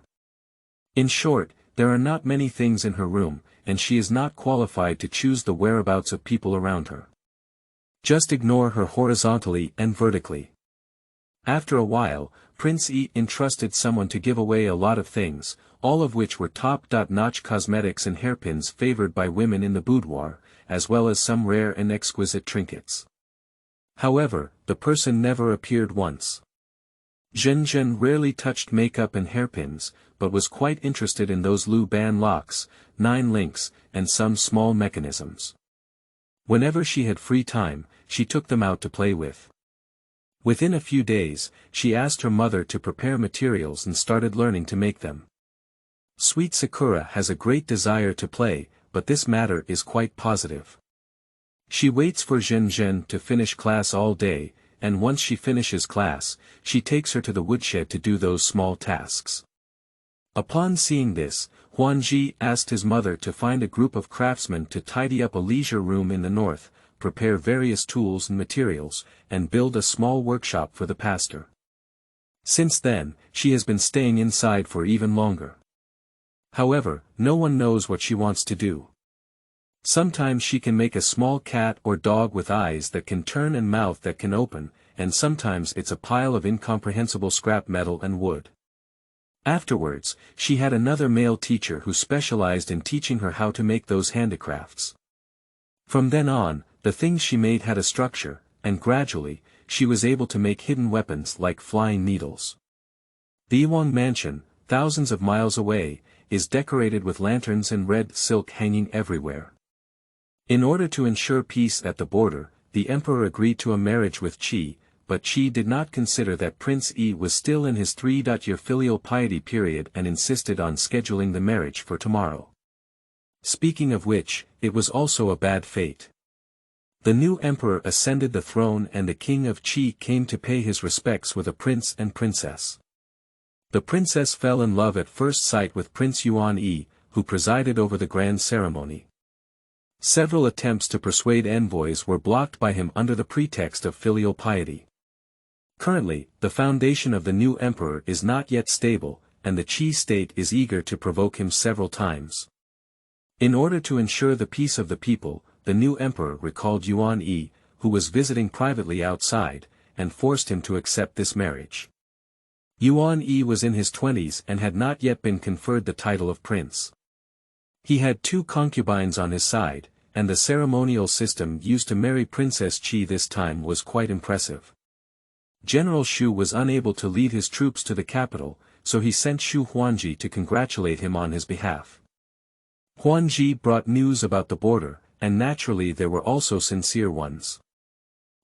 A: In short, there are not many things in her room, and she is not qualified to choose the whereabouts of people around her. Just ignore her horizontally and vertically. After a while, Prince Yi entrusted someone to give away a lot of things, all of which were top-notch cosmetics and hairpins favored by women in the boudoir, as well as some rare and exquisite trinkets. However, the person never appeared once. Zhenzhen rarely touched makeup and hairpins, but was quite interested in those Lu Ban locks, 9 links, and some small mechanisms. Whenever she had free time, she took them out to play with. Within a few days, she asked her mother to prepare materials and started learning to make them. Sweet Sakura has a great desire to play, but this matter is quite positive. She waits for Zhenzhen to finish class all day, and once she finishes class, she takes her to the woodshed to do those small tasks. Upon seeing this, Huanji asked his mother to find a group of craftsmen to tidy up a leisure room in the north, prepare various tools and materials, and build a small workshop for the pastor. Since then, she has been staying inside for even longer. However, no one knows what she wants to do. Sometimes she can make a small cat or dog with eyes that can turn and mouth that can open, and sometimes it's a pile of incomprehensible scrap metal and wood. Afterwards, she had another male teacher who specialized in teaching her how to make those handicrafts. From then on, the things she made had a structure, and gradually, she was able to make hidden weapons like flying needles. The Iwang mansion, thousands of miles away, is decorated with lanterns and red silk hanging everywhere. In order to ensure peace at the border, the emperor agreed to a marriage with Qi, but Qi did not consider that Prince Yi was still in his 3-year filial piety period and insisted on scheduling the marriage for tomorrow. Speaking of which, it was also a bad fate. The new emperor ascended the throne and the king of Qi came to pay his respects with a prince and princess. The princess fell in love at first sight with Prince Yuan Yi, who presided over the grand ceremony. Several attempts to persuade envoys were blocked by him under the pretext of filial piety. Currently, the foundation of the new emperor is not yet stable, and the Qi state is eager to provoke him several times. In order to ensure the peace of the people, the new emperor recalled Yuan Yi, who was visiting privately outside, and forced him to accept this marriage. Yuan Yi was in his 20s and had not yet been conferred the title of prince. He had 2 concubines on his side, and the ceremonial system used to marry Princess Qi this time was quite impressive. General Shu was unable to lead his troops to the capital, so he sent Shu Huanji to congratulate him on his behalf. Huanji brought news about the border, and naturally there were also sincere ones.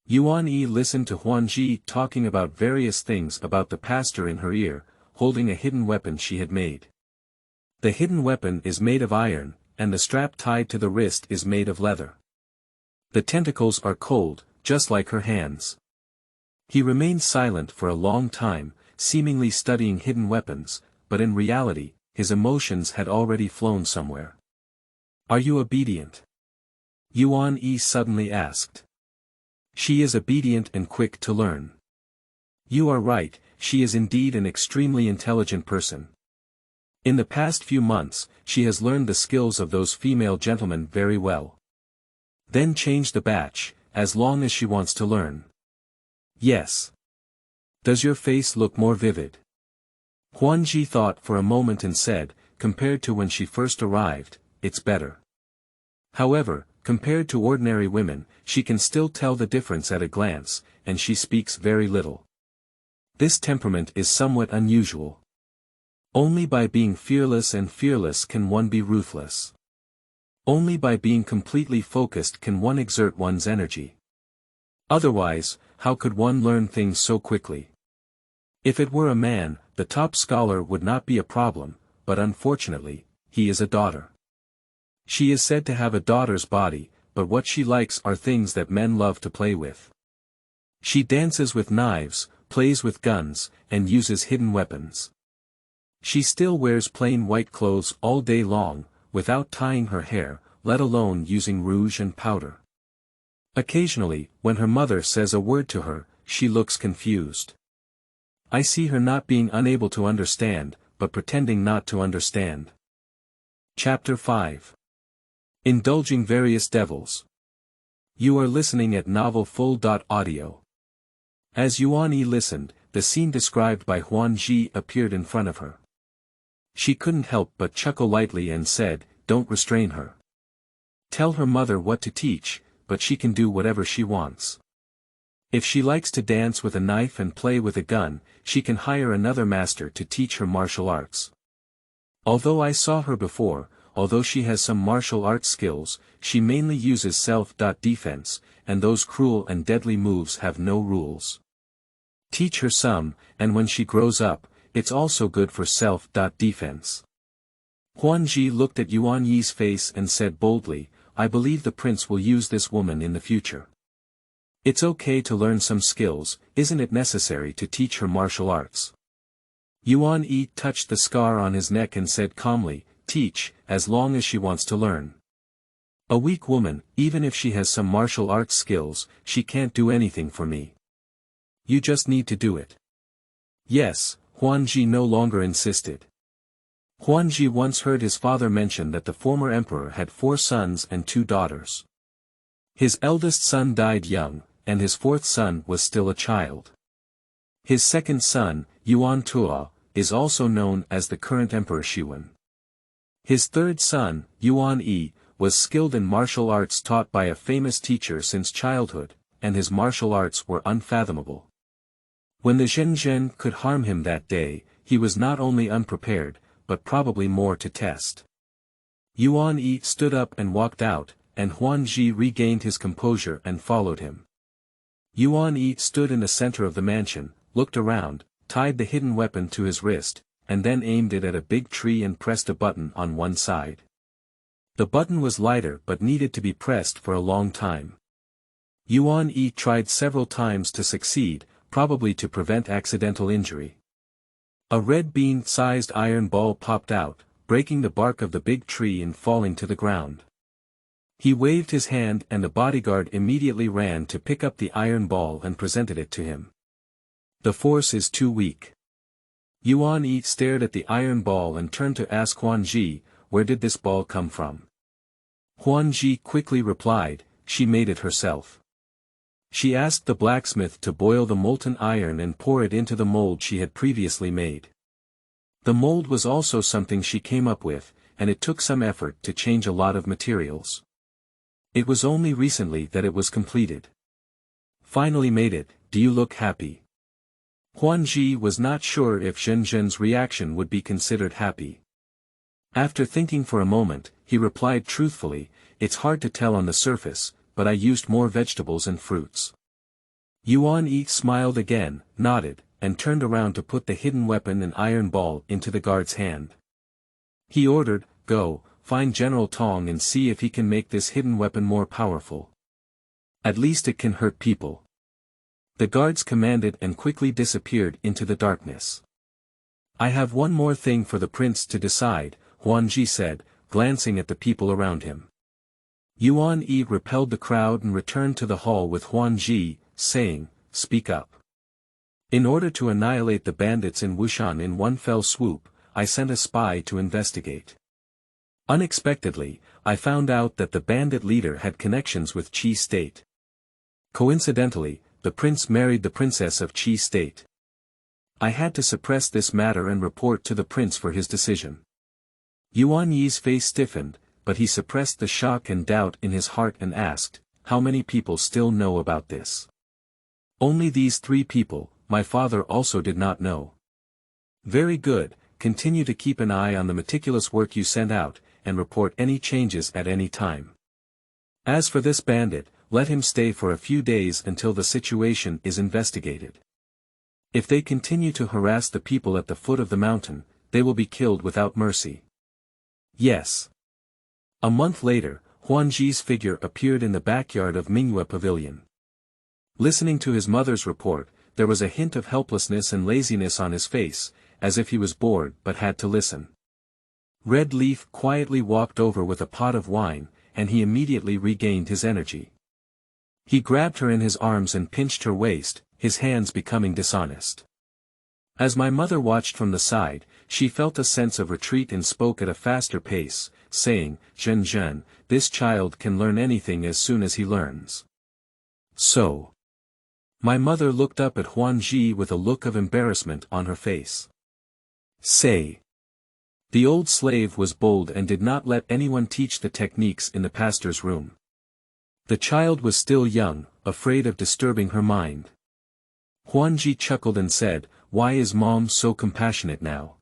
A: Yuan Yi listened to Huanji talking about various things about the pastor in her ear, holding a hidden weapon she had made. The hidden weapon is made of iron, and the strap tied to the wrist is made of leather. The tentacles are cold, just like her hands. He remained silent for a long time, seemingly studying hidden weapons, but in reality, his emotions had already flown somewhere. "Are you obedient?" Yuan Yi suddenly asked. "She is obedient and quick to learn." "You are right, she is indeed an extremely intelligent person. In the past few months, she has learned the skills of those female gentlemen very well." "Then change the batch, as long as she wants to learn." "Yes. Does your face look more vivid?" Huanji thought for a moment and said, "Compared to when she first arrived, it's better. However, compared to ordinary women, she can still tell the difference at a glance, and she speaks very little. This temperament is somewhat unusual. Only by being fearless can one be ruthless. Only by being completely focused can one exert one's energy. Otherwise, how could one learn things so quickly? If it were a man, the top scholar would not be a problem, but unfortunately, he is a daughter. She is said to have a daughter's body, but what she likes are things that men love to play with. She dances with knives, plays with guns, and uses hidden weapons. She still wears plain white clothes all day long, without tying her hair, let alone using rouge and powder. Occasionally, when her mother says a word to her, she looks confused. I see her not being unable to understand, but pretending not to understand. Chapter 5. Indulging Various Devils. You are listening at novelfull.audio. As Yuan Yi listened, the scene described by Huanji appeared in front of her. She couldn't help but chuckle lightly and said, "Don't restrain her. Tell her mother what to teach, but she can do whatever she wants. If she likes to dance with a knife and play with a gun, she can hire another master to teach her martial arts. Although I saw her before, although she has some martial arts skills, she mainly uses self-defense, and those cruel and deadly moves have no rules. Teach her some, and when she grows up, it's also good for self-defense." Huanji looked at Yuan Yi's face and said boldly, "I believe the prince will use this woman in the future. It's okay to learn some skills, isn't it necessary to teach her martial arts?" Yuan Yi touched the scar on his neck and said calmly, "Teach, as long as she wants to learn. A weak woman, even if she has some martial arts skills, she can't do anything for me. You just need to do it." "Yes," Huanji no longer insisted. Huanji once heard his father mention that the former emperor had 4 sons and 2 daughters. His eldest son died young, and his 4th son was still a child. His second son, Yuan Tuo, is also known as the current Emperor Shiwen. His 3rd son, Yuan Yi, was skilled in martial arts taught by a famous teacher since childhood, and his martial arts were unfathomable. When the Zhenzhen could harm him that day, he was not only unprepared, but probably more to test. Yuan Yi stood up and walked out, and Huan Ji regained his composure and followed him. Yuan Yi stood in the center of the mansion, looked around, tied the hidden weapon to his wrist, and then aimed it at a big tree and pressed a button on one side. The button was lighter but needed to be pressed for a long time. Yuan Yi tried several times to succeed, probably to prevent accidental injury. A red bean-sized iron ball popped out, breaking the bark of the big tree and falling to the ground. He waved his hand and the bodyguard immediately ran to pick up the iron ball and presented it to him. The force is too weak. Yuan Yi stared at the iron ball and turned to ask Huan Ji, where did this ball come from? Huan Ji quickly replied, she made it herself. She asked the blacksmith to boil the molten iron and pour it into the mold she had previously made. The mold was also something she came up with, and it took some effort to change a lot of materials. It was only recently that it was completed. Finally made it, do you look happy? Huan Ji was not sure if Zhenzhen's reaction would be considered happy. After thinking for a moment, he replied truthfully, it's hard to tell on the surface, but I used more vegetables and fruits. Yuan Yi smiled again, nodded, and turned around to put the hidden weapon and iron ball into the guard's hand. He ordered, go, find General Tong and see if he can make this hidden weapon more powerful. At least it can hurt people. The guards commanded and quickly disappeared into the darkness. I have one more thing for the prince to decide, Huan Ji said, glancing at the people around him. Yuan Yi repelled the crowd and returned to the hall with Huan Ji, saying, speak up. In order to annihilate the bandits in Wushan in one fell swoop, I sent a spy to investigate. Unexpectedly, I found out that the bandit leader had connections with Qi State. Coincidentally, the prince married the princess of Qi State. I had to suppress this matter and report to the prince for his decision. Yuan Yi's face stiffened, but he suppressed the shock and doubt in his heart and asked, how many people still know about this? Only these 3 people, my father also did not know. Very good, continue to keep an eye on the meticulous work you send out, and report any changes at any time. As for this bandit, let him stay for a few days until the situation is investigated. If they continue to harass the people at the foot of the mountain, they will be killed without mercy. Yes. A month later, Huan Ji's figure appeared in the backyard of Mingyue Pavilion. Listening to his mother's report, there was a hint of helplessness and laziness on his face, as if he was bored but had to listen. Red Leaf quietly walked over with a pot of wine, and he immediately regained his energy. He grabbed her in his arms and pinched her waist, his hands becoming dishonest. As my mother watched from the side, she felt a sense of retreat and spoke at a faster pace, saying, Zhenzhen, this child can learn anything as soon as he learns. So. My mother looked up at Huan Ji with a look of embarrassment on her face. Say. The old slave was bold and did not let anyone teach the techniques in the pastor's room. The child was still young, afraid of disturbing her mind. Huan Ji chuckled and said, why is mom so compassionate now?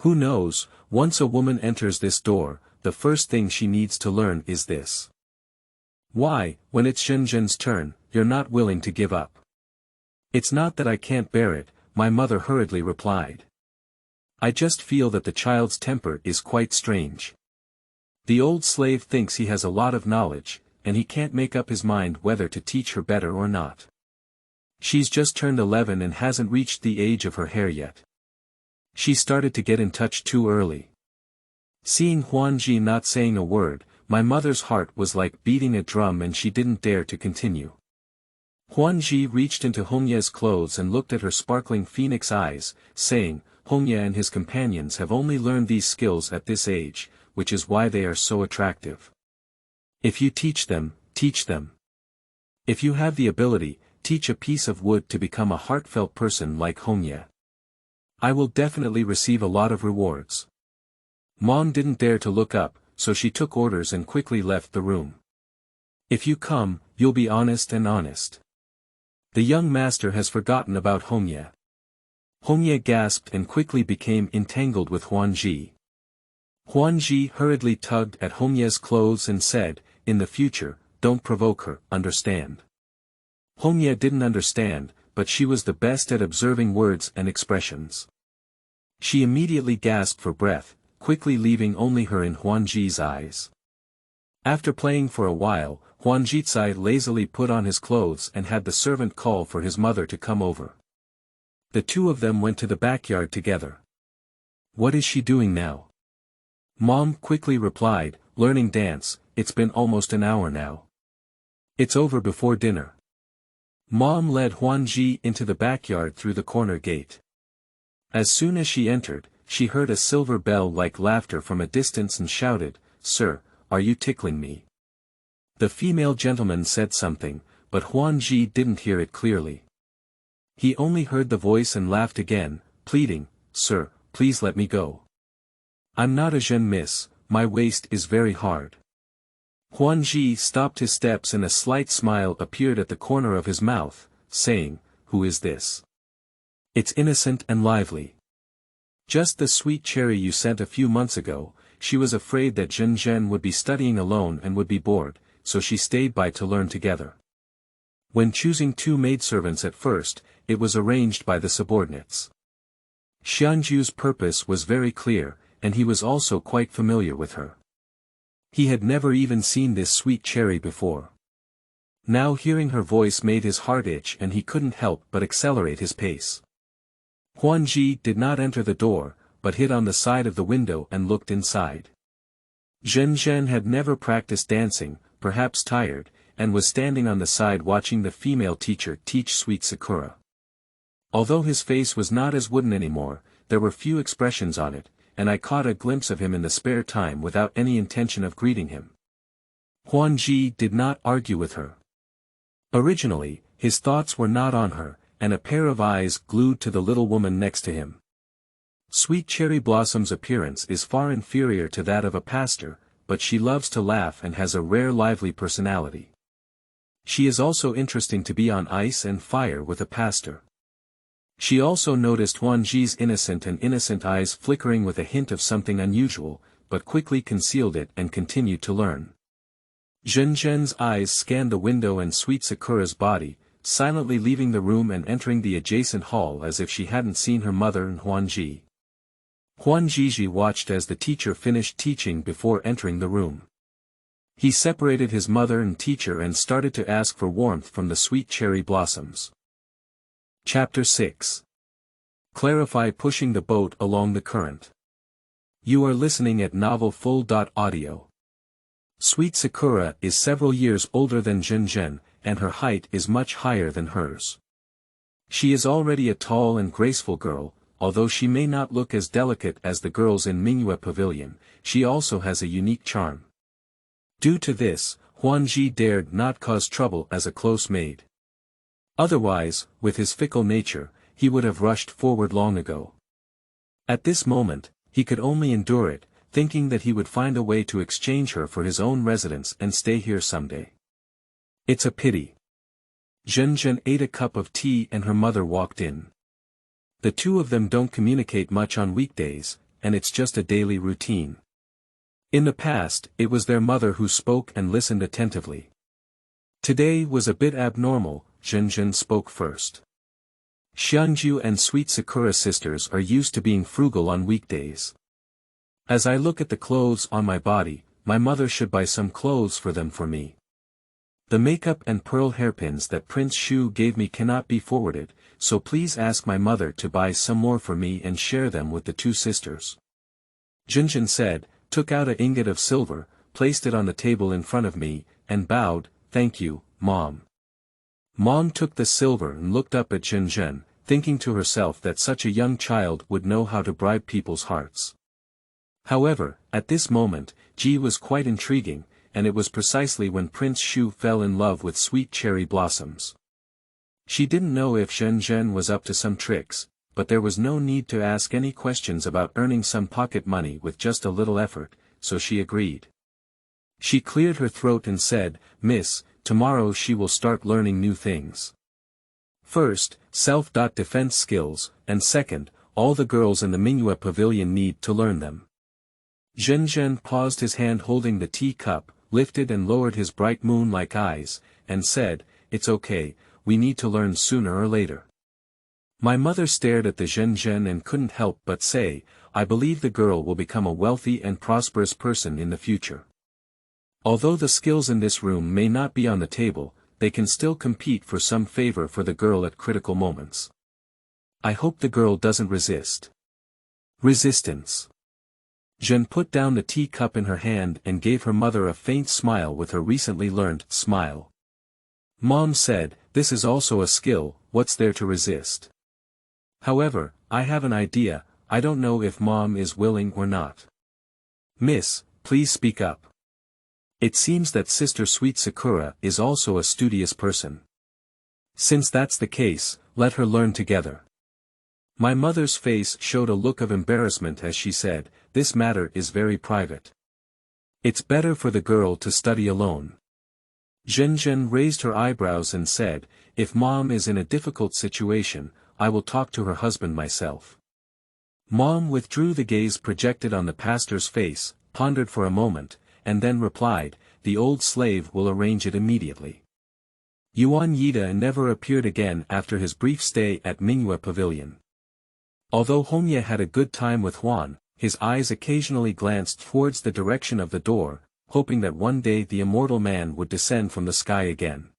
A: Who knows, once a woman enters this door, the first thing she needs to learn is this. Why, when it's Zhenzhen's turn, you're not willing to give up? It's not that I can't bear it, my mother hurriedly replied. I just feel that the child's temper is quite strange. The old slave thinks he has a lot of knowledge, and he can't make up his mind whether to teach her better or not. She's just turned 11 and hasn't reached the age of her hair yet. She started to get in touch too early. Seeing Huan Ji not saying a word, my mother's heart was like beating a drum and she didn't dare to continue. Huan Ji reached into Hongye's clothes and looked at her sparkling phoenix eyes, saying, Hongye and his companions have only learned these skills at this age, which is why they are so attractive. If you teach them, teach them. If you have the ability, teach a piece of wood to become a heartfelt person like Hongye. I will definitely receive a lot of rewards. Mom didn't dare to look up, so she took orders and quickly left the room. If you come, you'll be honest and honest. The young master has forgotten about Hongye. Hongye gasped and quickly became entangled with Huanji. Huanji hurriedly tugged at Hongye's clothes and said, "In the future, don't provoke her, understand?" Hongye didn't understand, but she was the best at observing words and expressions. She immediately gasped for breath, quickly leaving only her in Huanji's eyes. After playing for a while, Huanjizai lazily put on his clothes and had the servant call for his mother to come over. The two of them went to the backyard together. "What is she doing now?" Mom quickly replied, "Learning dance. It's been almost an hour now. It's over before dinner." Mom led Huanji into the backyard through the corner gate. As soon as she entered, she heard a silver bell-like laughter from a distance and shouted, "Sir, are you tickling me?" The female gentleman said something, but Huanji didn't hear it clearly. He only heard the voice and laughed again, pleading, "Sir, please let me go. I'm not a jeune miss, my waist is very hard." Huanji stopped his steps and a slight smile appeared at the corner of his mouth, saying, "Who is this? It's innocent and lively. Just the sweet cherry you sent a few months ago." She was afraid that Zhen would be studying alone and would be bored, so she stayed by to learn together. When choosing two maidservants at first, it was arranged by the subordinates. Xianju's purpose was very clear, and he was also quite familiar with her. He had never even seen this sweet cherry before. Now hearing her voice made his heart itch and he couldn't help but accelerate his pace. Huanji did not enter the door, but hid on the side of the window and looked inside. Zhen had never practiced dancing, perhaps tired, and was standing on the side watching the female teacher teach Sweet Sakura. Although his face was not as wooden anymore, there were few expressions on it, and I caught a glimpse of him in the spare time without any intention of greeting him. Huanji did not argue with her. Originally, his thoughts were not on her, and a pair of eyes glued to the little woman next to him. Sweet Cherry Blossom's appearance is far inferior to that of a pastor, but she loves to laugh and has a rare lively personality. She is also interesting to be on ice and fire with a pastor. She also noticed Huanji's innocent eyes flickering with a hint of something unusual, but quickly concealed it and continued to learn. Zhen's eyes scanned the window and Sweet Sakura's body, silently leaving the room and entering the adjacent hall as if she hadn't seen her mother and Huanji. Huanji watched as the teacher finished teaching before entering the room. He separated his mother and teacher and started to ask for warmth from the sweet cherry blossoms. Chapter 6. Clarify pushing the boat along the current. You are listening at novelfull.audio. Sweet Sakura is several years older than Zhen, and her height is much higher than hers. She is already a tall and graceful girl. Although she may not look as delicate as the girls in Mingyue Pavilion, she also has a unique charm. Due to this, Huanji dared not cause trouble as a close maid. Otherwise, with his fickle nature, he would have rushed forward long ago. At this moment, he could only endure it, thinking that he would find a way to exchange her for his own residence and stay here someday. It's a pity. Zhen ate a cup of tea and her mother walked in. The two of them don't communicate much on weekdays, and it's just a daily routine. In the past, it was their mother who spoke and listened attentively. Today was a bit abnormal. Zhen spoke first. Xianju and Sweet Sakura sisters are used to being frugal on weekdays. As I look at the clothes on my body, my mother should buy some clothes for them for me. The makeup and pearl hairpins that Prince Shu gave me cannot be forwarded, so please ask my mother to buy some more for me and share them with the two sisters. Zhen said, took out an ingot of silver, placed it on the table in front of me, and bowed, "Thank you, Mom." Mom took the silver and looked up at Zhen, thinking to herself that such a young child would know how to bribe people's hearts. However, at this moment, Ji was quite intriguing, and it was precisely when Prince Shu fell in love with Sweet Cherry Blossoms. She didn't know if Zhen was up to some tricks, but there was no need to ask any questions about earning some pocket money with just a little effort, so she agreed. She cleared her throat and said, "Miss, tomorrow she will start learning new things. First, self-defense skills, and second, all the girls in the Mingyue pavilion need to learn them. Zhen paused, his hand holding the teacup, lifted and lowered his bright moon-like eyes, and said, "It's okay, we need to learn sooner or later." My mother stared at the Zhen and couldn't help but say, "I believe the girl will become a wealthy and prosperous person in the future. Although the skills in this room may not be on the table, they can still compete for some favor for the girl at critical moments. I hope the girl doesn't resist." Resistance. Zhen put down the teacup in her hand and gave her mother a faint smile with her recently learned smile. Mom said, "This is also a skill, what's there to resist? However, I have an idea, I don't know if Mom is willing or not." "Miss, please speak up. It seems that Sister Sweet Sakura is also a studious person. Since that's the case, let her learn together." My mother's face showed a look of embarrassment as she said, "This matter is very private. It's better for the girl to study alone." Zhen raised her eyebrows and said, "If Mom is in a difficult situation, I will talk to her husband myself." Mom withdrew the gaze projected on the pastor's face, pondered for a moment, and then replied, "The old slave will arrange it immediately." Yuan Yida never appeared again after his brief stay at Mingyue Pavilion. Although Hongye had a good time with Huan, his eyes occasionally glanced towards the direction of the door, hoping that one day the immortal man would descend from the sky again.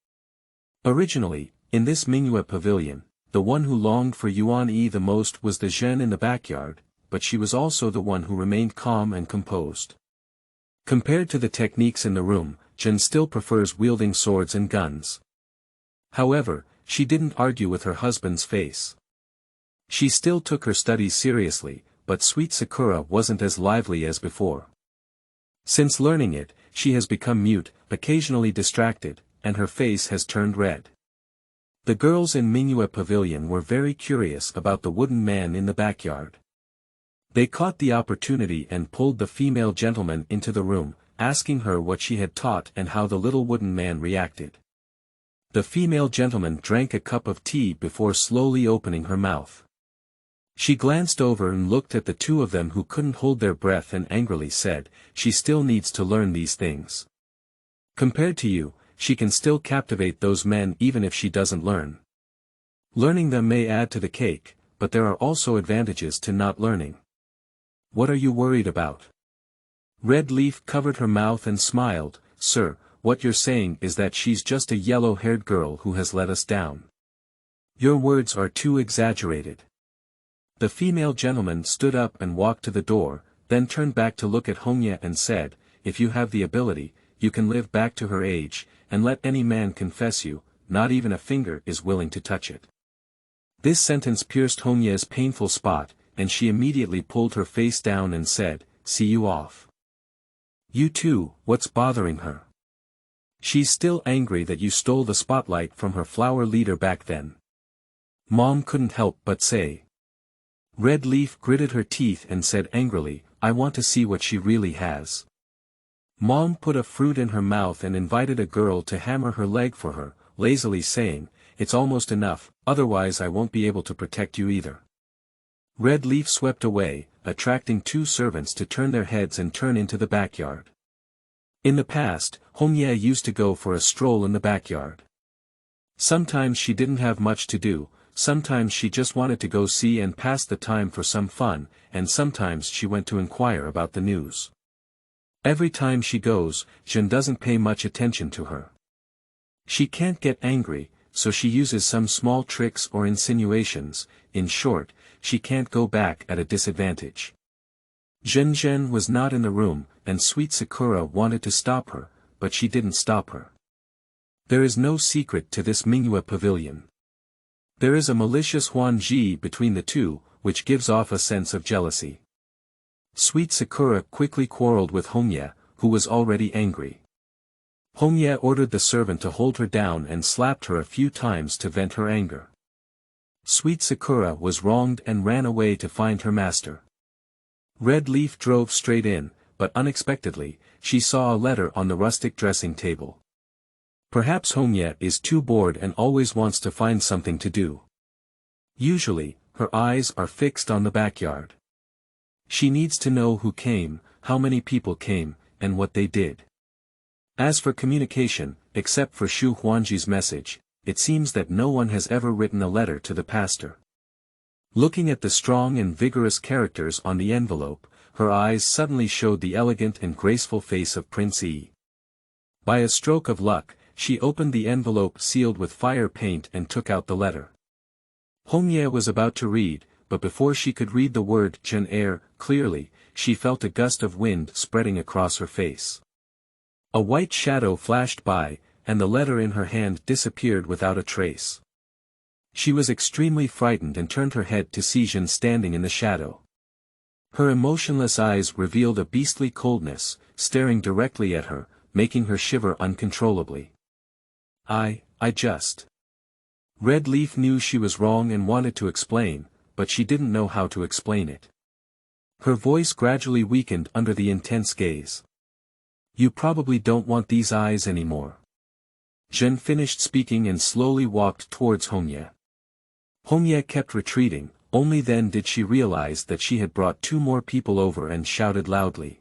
A: Originally, in this Mingyue Pavilion, the one who longed for Yuan Yi the most was the Zhen in the backyard, but she was also the one who remained calm and composed. Compared to the techniques in the room, Zhen still prefers wielding swords and guns. However, she didn't argue with her husband's face. She still took her studies seriously, but Sweet Sakura wasn't as lively as before. Since learning it, she has become mute, occasionally distracted, and her face has turned red. The girls in Mingyue Pavilion were very curious about the wooden man in the backyard. They caught the opportunity and pulled the female gentleman into the room, asking her what she had taught and how the little wooden man reacted. The female gentleman drank a cup of tea before slowly opening her mouth. She glanced over and looked at the two of them who couldn't hold their breath and angrily said, "She still needs to learn these things. Compared to you, she can still captivate those men even if she doesn't learn. Learning them may add to the cake, but there are also advantages to not learning. What are you worried about?" Red Leaf covered her mouth and smiled, "Sir, what you're saying is that she's just a yellow-haired girl who has let us down. Your words are too exaggerated." The female gentleman stood up and walked to the door, then turned back to look at Hongye and said, "If you have the ability, you can live back to her age, and let any man confess you, not even a finger is willing to touch it." This sentence pierced Hongye's painful spot, and she immediately pulled her face down and said, "See you off." "You too, what's bothering her? She's still angry that you stole the spotlight from her flower leader back then." Mom couldn't help but say. Red Leaf gritted her teeth and said angrily, "I want to see what she really has." Mom put a fruit in her mouth and invited a girl to hammer her leg for her, lazily saying, "It's almost enough, otherwise I won't be able to protect you either." Red Leaf swept away, attracting two servants to turn their heads and turn into the backyard. In the past, Hongye used to go for a stroll in the backyard. Sometimes she didn't have much to do, sometimes she just wanted to go see and pass the time for some fun, and sometimes she went to inquire about the news. Every time she goes, Zhen doesn't pay much attention to her. She can't get angry, so she uses some small tricks or insinuations. In short, she can't go back at a disadvantage. Zhen was not in the room, and Sweet Sakura wanted to stop her, but she didn't stop her. There is no secret to this Mingyue Pavilion. There is a malicious Huanji between the two, which gives off a sense of jealousy. Sweet Sakura quickly quarreled with Hongye, who was already angry. Hongye ordered the servant to hold her down and slapped her a few times to vent her anger. Sweet Sakura was wronged and ran away to find her master. Red Leaf drove straight in, but unexpectedly, she saw a letter on the rustic dressing table. Perhaps Hongye is too bored and always wants to find something to do. Usually, her eyes are fixed on the backyard. She needs to know who came, how many people came, and what they did. As for communication, except for Xu Huangji's message, it seems that no one has ever written a letter to the pastor. Looking at the strong and vigorous characters on the envelope, her eyes suddenly showed the elegant and graceful face of Prince Yi. By a stroke of luck, she opened the envelope sealed with fire paint and took out the letter. Hongye was about to read, but before she could read the word Chen air clearly, she felt a gust of wind spreading across her face. A white shadow flashed by, and the letter in her hand disappeared without a trace. She was extremely frightened and turned her head to see Zhen standing in the shadow. Her emotionless eyes revealed a beastly coldness, staring directly at her, making her shiver uncontrollably. I just. Red Leaf knew she was wrong and wanted to explain, but she didn't know how to explain it. Her voice gradually weakened under the intense gaze. You probably don't want these eyes anymore. Zhen finished speaking and slowly walked towards Hongye. Hongye kept retreating, only then did she realize that she had brought 2 more people over and shouted loudly.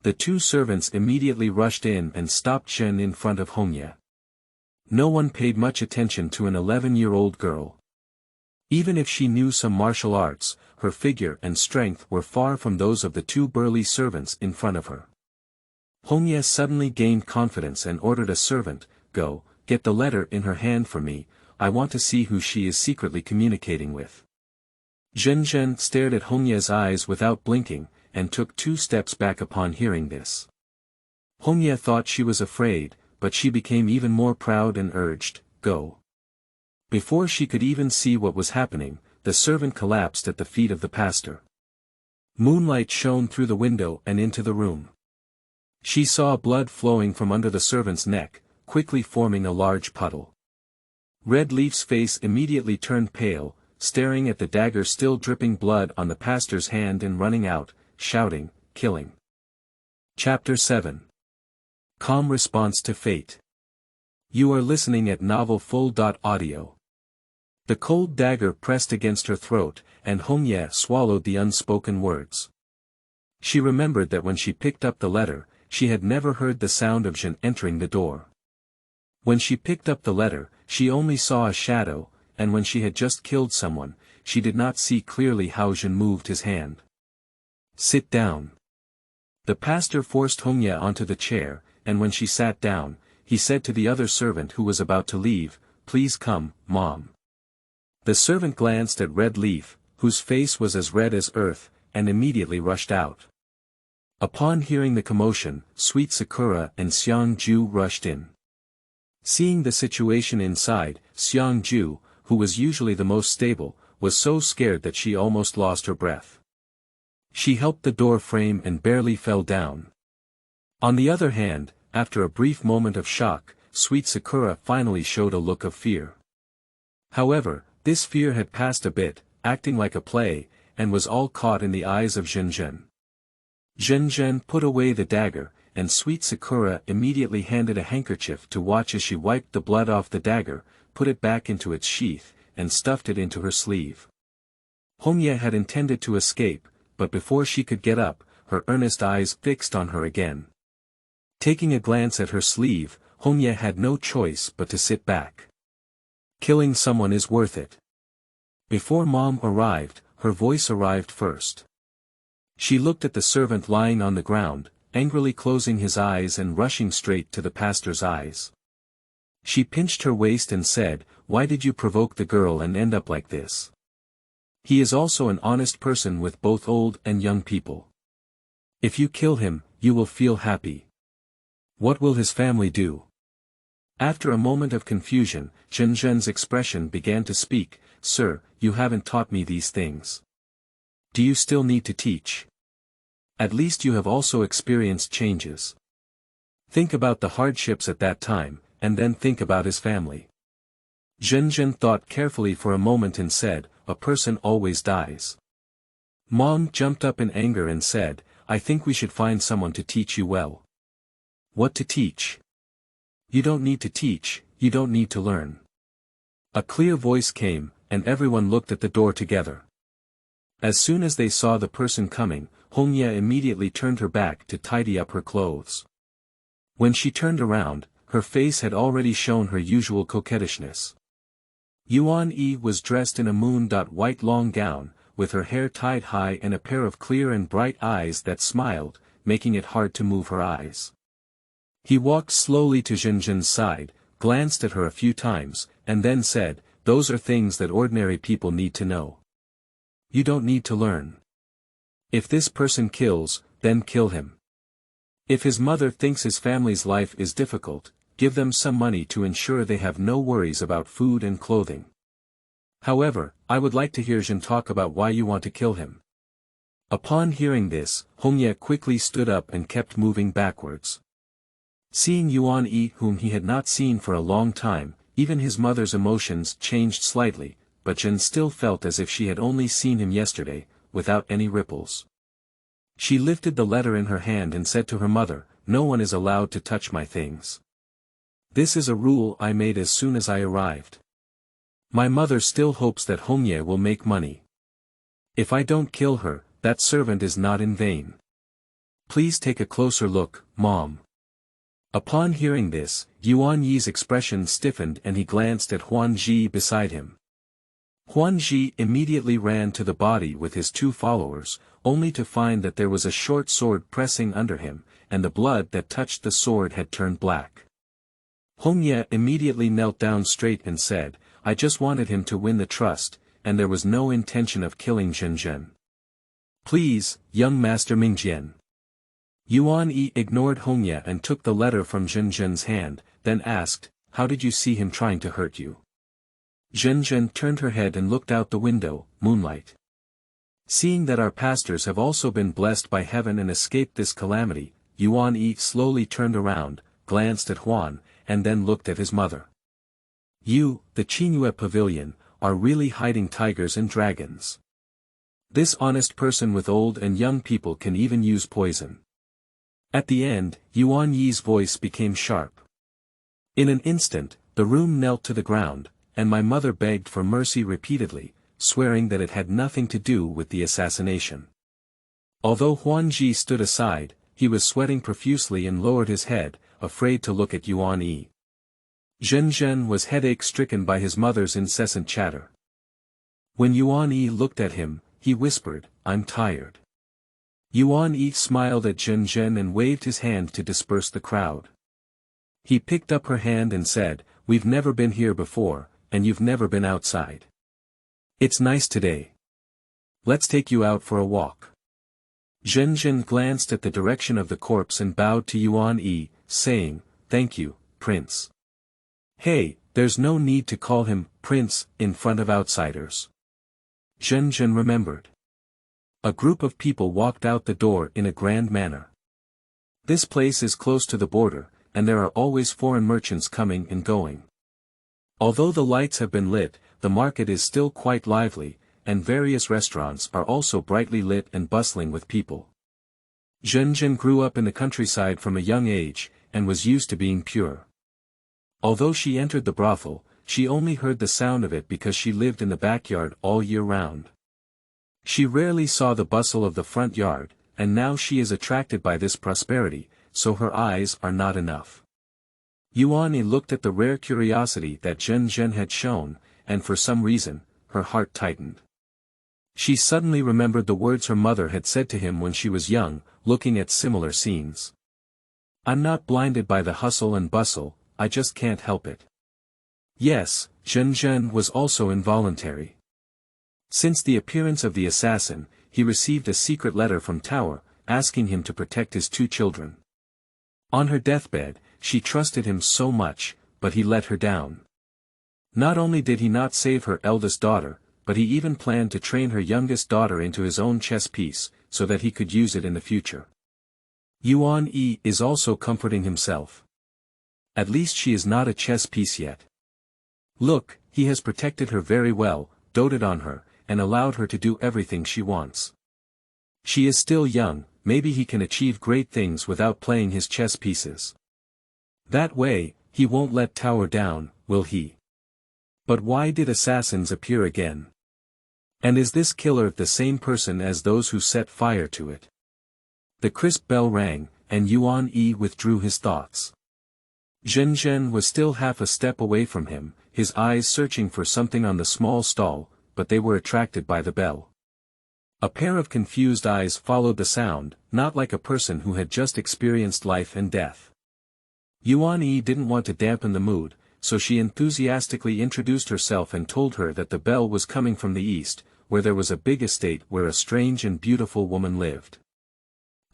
A: The 2 servants immediately rushed in and stopped Zhen in front of Hongye. No one paid much attention to an 11-year-old girl. Even if she knew some martial arts, her figure and strength were far from those of the 2 burly servants in front of her. Hongye suddenly gained confidence and ordered a servant, "Go, get the letter in her hand for me, I want to see who she is secretly communicating with." Zhen stared at Hongye's eyes without blinking, and took 2 steps back upon hearing this. Hongye thought she was afraid, but she became even more proud and urged, "Go." Before she could even see what was happening, the servant collapsed at the feet of the pastor. Moonlight shone through the window and into the room. She saw blood flowing from under the servant's neck, quickly forming a large puddle. Red Leaf's face immediately turned pale, staring at the dagger still dripping blood on the pastor's hand and running out, shouting, "Killing." Chapter 7. Calm Response to Fate. You are listening at novelfull.audio. The cold dagger pressed against her throat, and Hongye swallowed the unspoken words. She remembered that when she picked up the letter, she had never heard the sound of Zhen entering the door. When she picked up the letter, she only saw a shadow, and when she had just killed someone, she did not see clearly how Zhen moved his hand. Sit down. The pastor forced Hongye onto the chair, and when she sat down, he said to the other servant who was about to leave, "Please come, Mom." The servant glanced at Red Leaf, whose face was as red as earth, and immediately rushed out. Upon hearing the commotion, Sweet Sakura and Xiang Ju rushed in. Seeing the situation inside, Xiang Ju, who was usually the most stable, was so scared that she almost lost her breath. She helped the door frame and barely fell down. On the other hand, after a brief moment of shock, Sweet Sakura finally showed a look of fear. However, this fear had passed a bit, acting like a play, and was all caught in the eyes of Zhen. Zhen put away the dagger, and Sweet Sakura immediately handed a handkerchief to watch as she wiped the blood off the dagger, put it back into its sheath, and stuffed it into her sleeve. Hongye had intended to escape, but before she could get up, her earnest eyes fixed on her again. Taking a glance at her sleeve, Hongye had no choice but to sit back. Killing someone is worth it. Before Mom arrived, her voice arrived first. She looked at the servant lying on the ground, angrily closing his eyes and rushing straight to the pastor's eyes. She pinched her waist and said, "Why did you provoke the girl and end up like this? He is also an honest person with both old and young people. If you kill him, you will feel happy. What will his family do?" After a moment of confusion, Zhen's expression began to speak, "Sir, you haven't taught me these things. Do you still need to teach? At least you have also experienced changes. Think about the hardships at that time, and then think about his family." Zhen thought carefully for a moment and said, "A person always dies." Mom jumped up in anger and said, "I think we should find someone to teach you well." "What to teach?" You don't need to teach, you don't need to learn. A clear voice came, and everyone looked at the door together. As soon as they saw the person coming, Hongye immediately turned her back to tidy up her clothes. When she turned around, her face had already shown her usual coquettishness. Yuan Yi was dressed in a moon-white long gown, with her hair tied high and a pair of clear and bright eyes that smiled, making it hard to move her eyes. He walked slowly to Zhenzhen's side, glanced at her a few times, and then said, "Those are things that ordinary people need to know. You don't need to learn. If this person kills, then kill him. If his mother thinks his family's life is difficult, give them some money to ensure they have no worries about food and clothing. However, I would like to hear Zhen talk about why you want to kill him." Upon hearing this, Hongye quickly stood up and kept moving backwards. Seeing Yuan Yi whom he had not seen for a long time, even his mother's emotions changed slightly, but Zhen still felt as if she had only seen him yesterday, without any ripples. She lifted the letter in her hand and said to her mother, "No one is allowed to touch my things. This is a rule I made as soon as I arrived. My mother still hopes that Hongye will make money. If I don't kill her, that servant is not in vain. Please take a closer look, Mom." Upon hearing this, Yuan Yi's expression stiffened and he glanced at Huan Ji beside him. Huan Ji immediately ran to the body with his two followers, only to find that there was a short sword pressing under him, and the blood that touched the sword had turned black. Hongye immediately knelt down straight and said, "I just wanted him to win the trust, and there was no intention of killing Zhenzhen. Please, young Master Mingjian." Yuan Yi ignored Hongye and took the letter from Zhenzhen's hand, then asked, "How did you see him trying to hurt you?" Zhenzhen turned her head and looked out the window, moonlight. Seeing that our pastors have also been blessed by heaven and escaped this calamity, Yuan Yi slowly turned around, glanced at Huan, and then looked at his mother. "You, the Qingyue Pavilion, are really hiding tigers and dragons. This honest person with old and young people can even use poison." At the end, Yuan Yi's voice became sharp. In an instant, the room knelt to the ground, and my mother begged for mercy repeatedly, swearing that it had nothing to do with the assassination. Although Huan Ji stood aside, he was sweating profusely and lowered his head, afraid to look at Yuan Yi. Zhenzhen was headache-stricken by his mother's incessant chatter. When Yuan Yi looked at him, he whispered, "I'm tired." Yuan Yi smiled at Zhenzhen and waved his hand to disperse the crowd. He picked up her hand and said, "We've never been here before, and you've never been outside. It's nice today. Let's take you out for a walk." Zhenzhen glanced at the direction of the corpse and bowed to Yuan Yi, saying, "Thank you, Prince." "Hey, there's no need to call him Prince in front of outsiders." Zhenzhen remembered. A group of people walked out the door in a grand manner. This place is close to the border, and there are always foreign merchants coming and going. Although the lights have been lit, the market is still quite lively, and various restaurants are also brightly lit and bustling with people. Zhenzhen grew up in the countryside from a young age, and was used to being pure. Although she entered the brothel, she only heard the sound of it because she lived in the backyard all year round. She rarely saw the bustle of the front yard, and now she is attracted by this prosperity, so her eyes are not enough. Yuan Yi looked at the rare curiosity that Zhenzhen had shown, and for some reason, her heart tightened. She suddenly remembered the words her mother had said to him when she was young, looking at similar scenes. "I'm not blinded by the hustle and bustle, I just can't help it." Yes, Zhenzhen was also involuntary. Since the appearance of the assassin, he received a secret letter from Tower, asking him to protect his two children. On her deathbed, she trusted him so much, but he let her down. Not only did he not save her eldest daughter, but he even planned to train her youngest daughter into his own chess piece, so that he could use it in the future. Yuan Yi is also comforting himself. At least she is not a chess piece yet. Look, he has protected her very well, doted on her, and allowed her to do everything she wants. She is still young, maybe he can achieve great things without playing his chess pieces. That way, he won't let tower down, will he? But why did assassins appear again? And is this killer the same person as those who set fire to it? The crisp bell rang, and Yuan-Yi withdrew his thoughts. Zhen was still half a step away from him, his eyes searching for something on the small stall, but they were attracted by the bell. A pair of confused eyes followed the sound, not like a person who had just experienced life and death. Yuan-Yi didn't want to dampen the mood, so she enthusiastically introduced herself and told her that the bell was coming from the east, where there was a big estate where a strange and beautiful woman lived.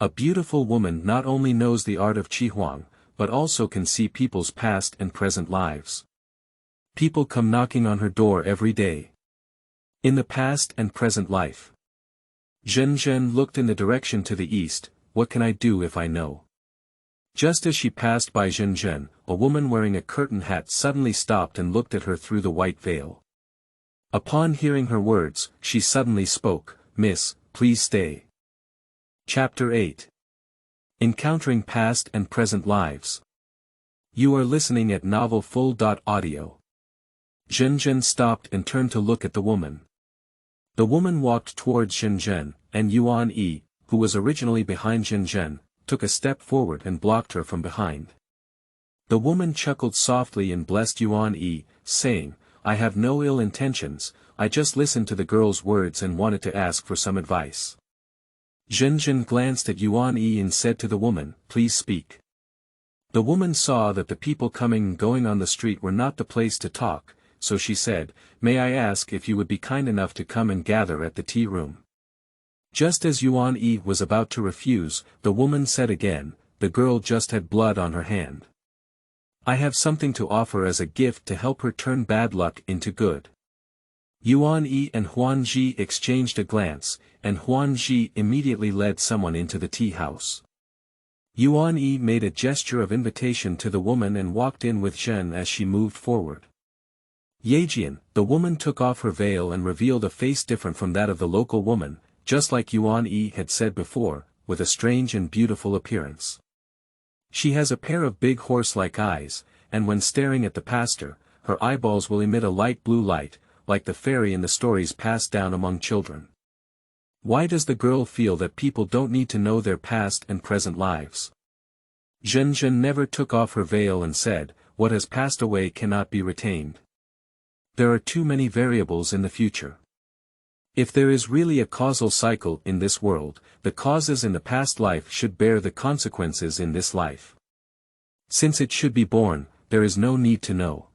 A: A beautiful woman not only knows the art of Qihuang, but also can see people's past and present lives. People come knocking on her door every day. In the past and present life. Zhen looked in the direction to the east. What can I do if I know? Just as she passed by Zhen, a woman wearing a curtain hat suddenly stopped and looked at her through the white veil. Upon hearing her words, she suddenly spoke, "Miss, please stay." Chapter 8. Encountering Past and Present Lives. You are listening at novelfull.audio. Zhen stopped and turned to look at the woman. The woman walked towards Zhen, and Yuan-Yi, who was originally behind Zhen, took a step forward and blocked her from behind. The woman chuckled softly and blessed Yuan-Yi, saying, "I have no ill intentions, I just listened to the girl's words and wanted to ask for some advice." Zhen glanced at Yuan-Yi and said to the woman, "Please speak." The woman saw that the people coming and going on the street were not the place to talk, so she said, "May I ask if you would be kind enough to come and gather at the tea room?" Just as Yuan-Yi was about to refuse, the woman said again, "The girl just had blood on her hand. I have something to offer as a gift to help her turn bad luck into good." Yuan-Yi and Huan-Ji exchanged a glance, and Huan-Ji immediately led someone into the tea house. Yuan-Yi made a gesture of invitation to the woman and walked in with Zhen as she moved forward. Yejian, the woman took off her veil and revealed a face different from that of the local woman, just like Yuan-Yi had said before, with a strange and beautiful appearance. She has a pair of big horse-like eyes, and when staring at the pastor, her eyeballs will emit a light blue light, like the fairy in the stories passed down among children. Why does the girl feel that people don't need to know their past and present lives? Zhen never took off her veil and said, "What has passed away cannot be retained. There are too many variables in the future. If there is really a causal cycle in this world, the causes in the past life should bear the consequences in this life. Since it should be born, there is no need to know.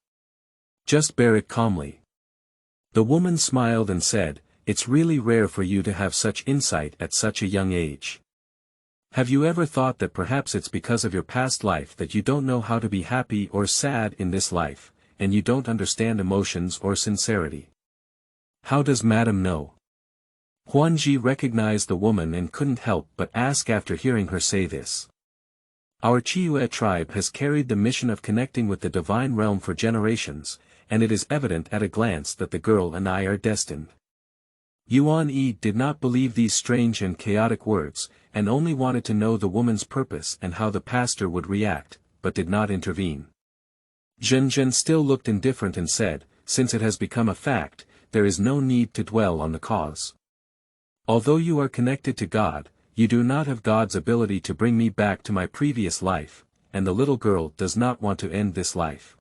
A: Just bear it calmly." The woman smiled and said, "It's really rare for you to have such insight at such a young age. Have you ever thought that perhaps it's because of your past life that you don't know how to be happy or sad in this life, and you don't understand emotions or sincerity? How does Madam know?" Huanji recognized the woman and couldn't help but ask after hearing her say this. Our Chiyu tribe has carried the mission of connecting with the divine realm for generations, and it is evident at a glance that the girl and I are destined. Yuan-Yi did not believe these strange and chaotic words, and only wanted to know the woman's purpose and how the pastor would react, but did not intervene. Zhen still looked indifferent and said, "Since it has become a fact, there is no need to dwell on the cause. Although you are connected to God, you do not have God's ability to bring me back to my previous life, and the little girl does not want to end this life."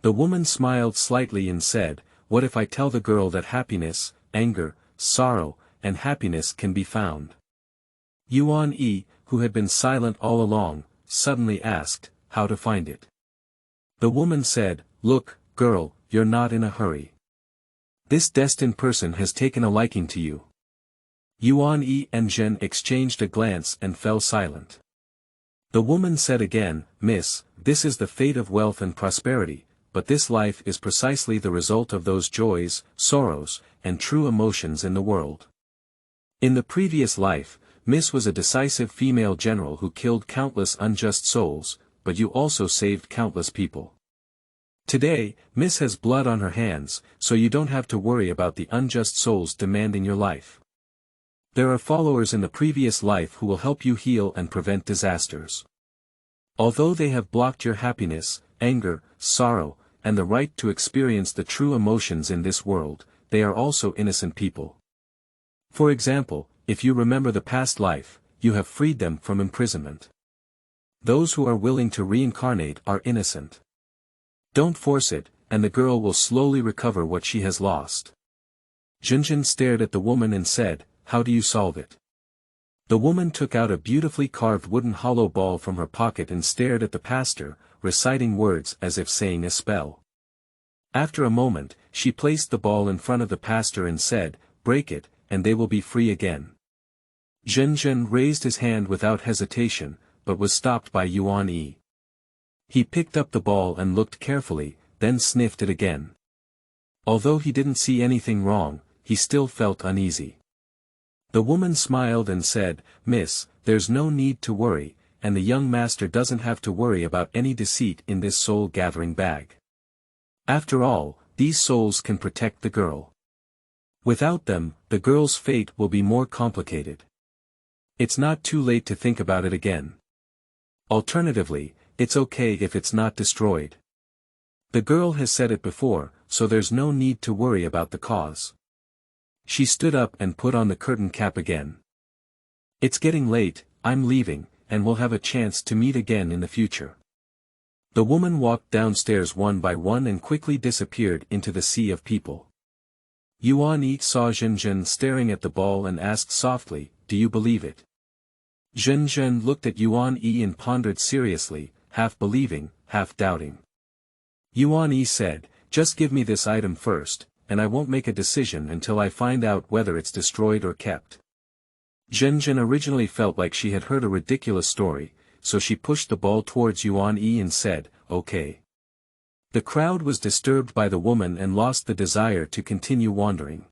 A: The woman smiled slightly and said, "What if I tell the girl that happiness, anger, sorrow, and happiness can be found?" Yuan-Yi, who had been silent all along, suddenly asked, "How to find it?" The woman said, "Look, girl, you're not in a hurry. This destined person has taken a liking to you." Yuan-Yi and Zhen exchanged a glance and fell silent. The woman said again, "Miss, this is the fate of wealth and prosperity, but this life is precisely the result of those joys, sorrows, and true emotions in the world. In the previous life, Miss was a decisive female general who killed countless unjust souls, but you also saved countless people. Today, Miss has blood on her hands, so you don't have to worry about the unjust souls demanding your life. There are followers in the previous life who will help you heal and prevent disasters. Although they have blocked your happiness, anger, sorrow, and the right to experience the true emotions in this world, they are also innocent people. For example, if you remember the past life, you have freed them from imprisonment. Those who are willing to reincarnate are innocent. Don't force it, and the girl will slowly recover what she has lost. Junjun stared at the woman and said, "How do you solve it?" The woman took out a beautifully carved wooden hollow ball from her pocket and stared at the pastor, reciting words as if saying a spell. After a moment, she placed the ball in front of the pastor and said, "Break it, and they will be free again." Junjun raised his hand without hesitation, but was stopped by Yuan Yi. He picked up the ball and looked carefully, then sniffed it again. Although he didn't see anything wrong, he still felt uneasy. The woman smiled and said, "Miss, there's no need to worry, and the young master doesn't have to worry about any deceit in this soul-gathering bag. After all, these souls can protect the girl. Without them, the girl's fate will be more complicated. It's not too late to think about it again. Alternatively, it's okay if it's not destroyed. The girl has said it before, so there's no need to worry about the cause." She stood up and put on the curtain cap again. "It's getting late, I'm leaving, and we'll have a chance to meet again in the future." The woman walked downstairs one by one and quickly disappeared into the sea of people. Yuan Yi saw Junjun staring at the ball and asked softly, "Do you believe it?" Junjun looked at Yuan Yi and pondered seriously, half believing, half doubting. Yuan Yi said, "Just give me this item first, and I won't make a decision until I find out whether it's destroyed or kept." Junjun originally felt like she had heard a ridiculous story, so she pushed the ball towards Yuan Yi and said, "Okay." The crowd was disturbed by the woman and lost the desire to continue wandering.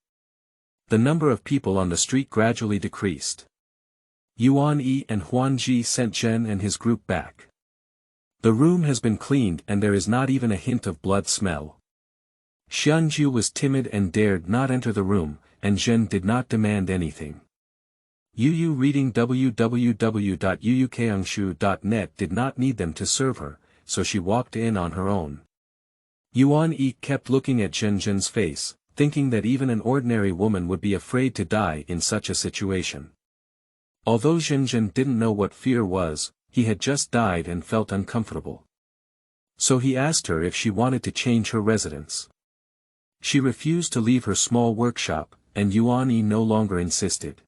A: The number of people on the street gradually decreased. Yuan Yi and Huanji sent Zhen and his group back. The room has been cleaned and there is not even a hint of blood smell. Xianju was timid and dared not enter the room, and Zhen did not demand anything. Yu reading www.yuyukangshu.net did not need them to serve her, so she walked in on her own. Yuan Yi kept looking at Zhen's face, thinking that even an ordinary woman would be afraid to die in such a situation. Although Zhen didn't know what fear was, he had just died and felt uncomfortable. So he asked her if she wanted to change her residence. She refused to leave her small workshop, and Yuan Yi no longer insisted.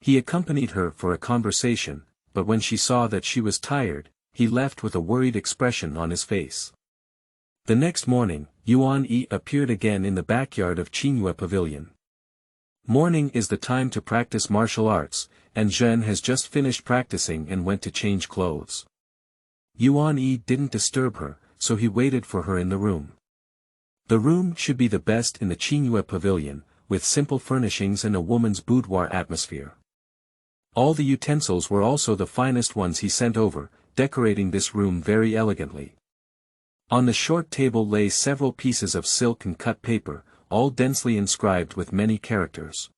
A: He accompanied her for a conversation, but when she saw that she was tired, he left with a worried expression on his face. The next morning, Yuan Yi appeared again in the backyard of Qingyue Pavilion. Morning is the time to practice martial arts, and Zhen has just finished practicing and went to change clothes. Yuan Yi didn't disturb her, so he waited for her in the room. The room should be the best in the Qingyue Pavilion, with simple furnishings and a woman's boudoir atmosphere. All the utensils were also the finest ones he sent over, decorating this room very elegantly. On the short table lay several pieces of silk and cut paper, all densely inscribed with many characters.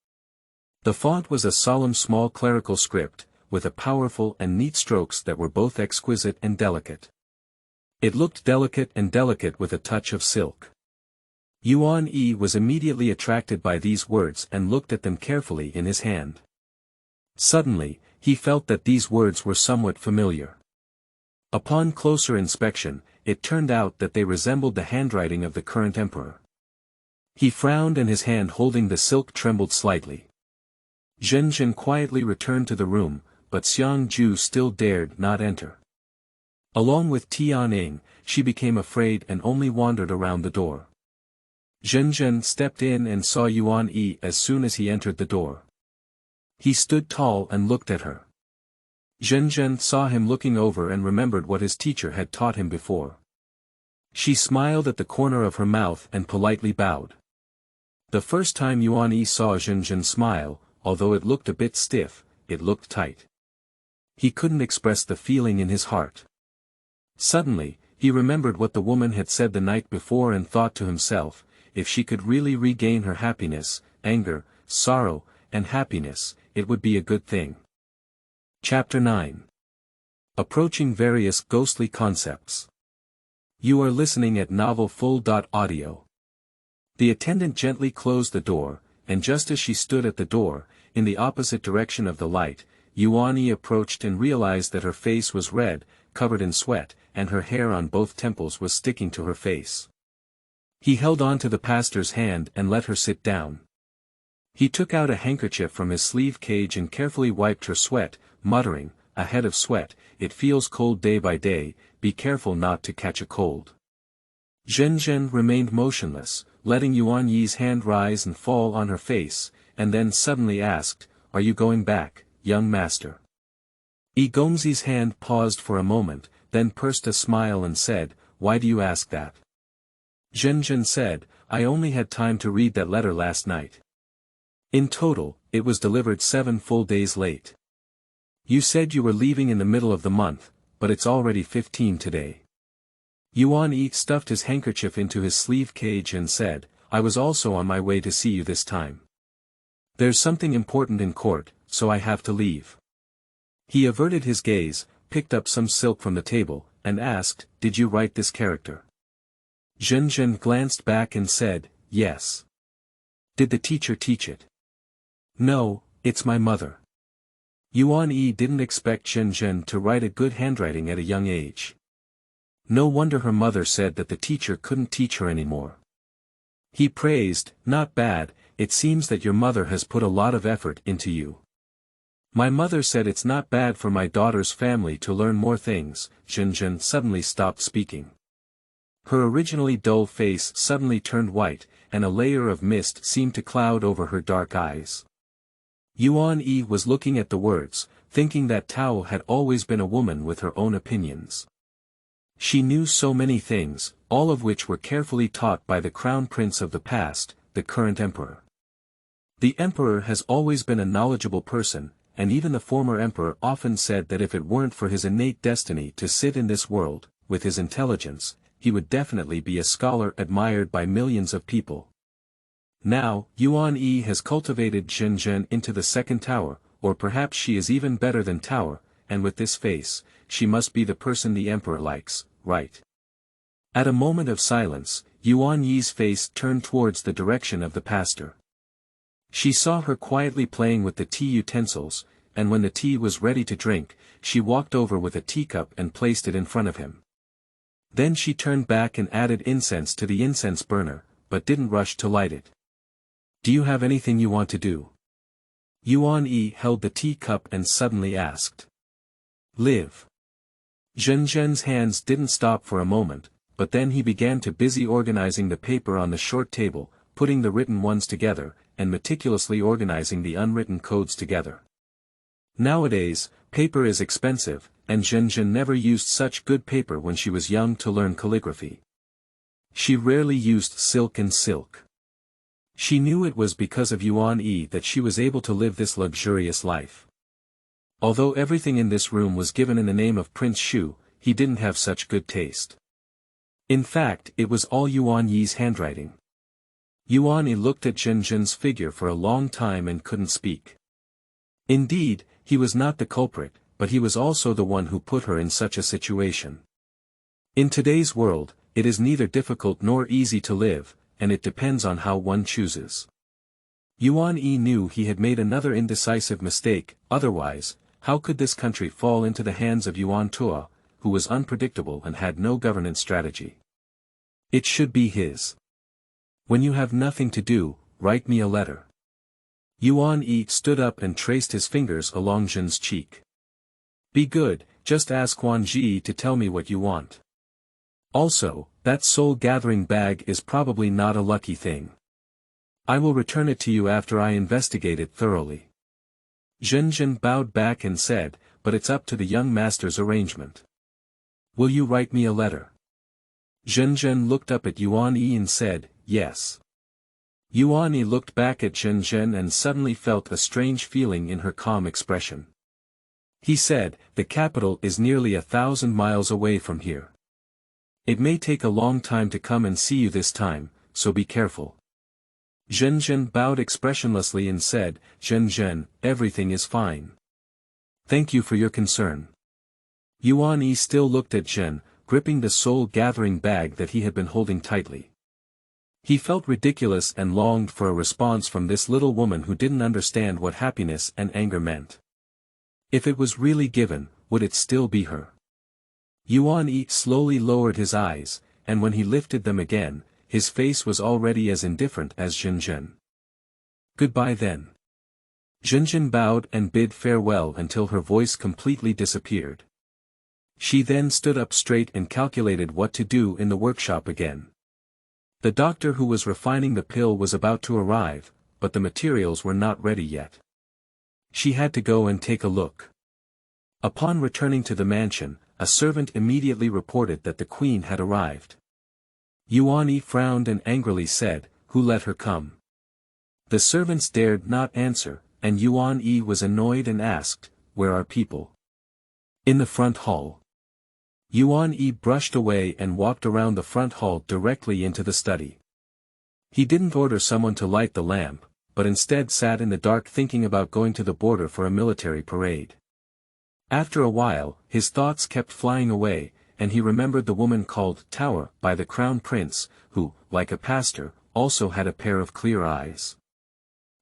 A: The font was a solemn small clerical script, with a powerful and neat strokes that were both exquisite and delicate. It looked delicate with a touch of silk. Yuan Yi was immediately attracted by these words and looked at them carefully in his hand. Suddenly, he felt that these words were somewhat familiar. Upon closer inspection, it turned out that they resembled the handwriting of the current emperor. He frowned and his hand holding the silk trembled slightly. Zhen quietly returned to the room, but Xiangju still dared not enter. Along with Tianying, she became afraid and only wandered around the door. Zhen stepped in and saw Yuan Yi as soon as he entered the door. He stood tall and looked at her. Zhen saw him looking over and remembered what his teacher had taught him before. She smiled at the corner of her mouth and politely bowed. The first time Yuan Yi saw Zhen smile, although it looked a bit stiff, it looked tight. He couldn't express the feeling in his heart. Suddenly, he remembered what the woman had said the night before and thought to himself, if she could really regain her happiness, anger, sorrow, and happiness, it would be a good thing. Chapter 9. approaching various ghostly concepts. You are listening at novelfull.audio. The attendant gently closed the door, and just as she stood at the door, in the opposite direction of the light, Yuan-Yi approached and realized that her face was red, covered in sweat, and her hair on both temples was sticking to her face. He held on to the pastor's hand and let her sit down. He took out a handkerchief from his sleeve cage and carefully wiped her sweat, muttering, "A head of sweat, it feels cold day by day, be careful not to catch a cold." Zhen remained motionless, letting Yuan-Yi's hand rise and fall on her face, and then suddenly asked, "Are you going back, young master?" Yi Gongzi's hand paused for a moment, then pursed a smile and said, "Why do you ask that?" Zhen said, "I only had time to read that letter last night. In total, it was delivered 7 full days late. You said you were leaving in the middle of the month, but it's already 15 today." Yuan-Yi stuffed his handkerchief into his sleeve cage and said, "I was also on my way to see you this time. There's something important in court, so I have to leave." He averted his gaze, picked up some silk from the table, and asked, "Did you write this character?" Zhen glanced back and said, "Yes." "Did the teacher teach it?" "No, it's my mother." Yuan-Yi didn't expect Zhen to write a good handwriting at a young age. No wonder her mother said that the teacher couldn't teach her anymore. He praised, "Not bad, it seems that your mother has put a lot of effort into you." "My mother said it's not bad for my daughter's family to learn more things." Zhen suddenly stopped speaking. Her originally dull face suddenly turned white, and a layer of mist seemed to cloud over her dark eyes. Yuan-Yi was looking at the words, thinking that Tao had always been a woman with her own opinions. She knew so many things, all of which were carefully taught by the crown prince of the past, the current emperor. The emperor has always been a knowledgeable person, and even the former emperor often said that if it weren't for his innate destiny to sit in this world, with his intelligence, he would definitely be a scholar admired by millions of people. Now, Yuan-Yi has cultivated Zhen into the second tower, or perhaps she is even better than tower, and with this face, she must be the person the emperor likes, right? At a moment of silence, Yuan-Yi's face turned towards the direction of the pastor. She saw her quietly playing with the tea utensils, and when the tea was ready to drink, she walked over with a teacup and placed it in front of him. Then she turned back and added incense to the incense burner, but didn't rush to light it. "Do you have anything you want to do?" Yuan-Yi held the teacup and suddenly asked. "Live." Zhen's hands didn't stop for a moment, but then he began to busy organizing the paper on the short table, putting the written ones together, and meticulously organizing the unwritten codes together. Nowadays, paper is expensive, and Zhen never used such good paper when she was young to learn calligraphy. She rarely used silk and silk. She knew it was because of Yuan-Yi that she was able to live this luxurious life. Although everything in this room was given in the name of Prince Shu, he didn't have such good taste. In fact, it was all Yuan-Yi's handwriting. Yuan-Yi looked at Zhen's figure for a long time and couldn't speak. Indeed, he was not the culprit, but he was also the one who put her in such a situation. In today's world, it is neither difficult nor easy to live, and it depends on how one chooses. Yuan-Yi knew he had made another indecisive mistake, otherwise, how could this country fall into the hands of Yuan Tua, who was unpredictable and had no governance strategy? It should be his. "When you have nothing to do, write me a letter." Yuan-Yi stood up and traced his fingers along Zhen's cheek. "Be good, just ask Huan Ji to tell me what you want. Also, that soul-gathering bag is probably not a lucky thing. I will return it to you after I investigate it thoroughly." Zhen bowed back and said, "But it's up to the young master's arrangement. Will you write me a letter?" Zhen looked up at Yuan-Yi and said, "Yes." Yuan-Yi looked back at Zhen and suddenly felt a strange feeling in her calm expression. He said, "The capital is nearly 1,000 miles away from here. It may take a long time to come and see you this time, so be careful." Zhen bowed expressionlessly and said, "Zhen, everything is fine. Thank you for your concern." Yuan Yi still looked at Zhen, gripping the soul-gathering bag that he had been holding tightly. He felt ridiculous and longed for a response from this little woman who didn't understand what happiness and anger meant. If it was really given, would it still be her? Yuan Yi slowly lowered his eyes, and when he lifted them again, his face was already as indifferent as Zhen. Goodbye then. Zhen bowed and bid farewell until her voice completely disappeared. She then stood up straight and calculated what to do in the workshop again. The doctor who was refining the pill was about to arrive, but the materials were not ready yet. She had to go and take a look. Upon returning to the mansion, a servant immediately reported that the queen had arrived. Yuan Yi frowned and angrily said, "Who let her come?" The servants dared not answer, and Yuan Yi was annoyed and asked, "Where are people?" "In the front hall." Yuan Yi brushed away and walked around the front hall directly into the study. He didn't order someone to light the lamp, but instead sat in the dark thinking about going to the border for a military parade. After a while, his thoughts kept flying away, and he remembered the woman called Tower by the Crown Prince, who, like a pastor, also had a pair of clear eyes.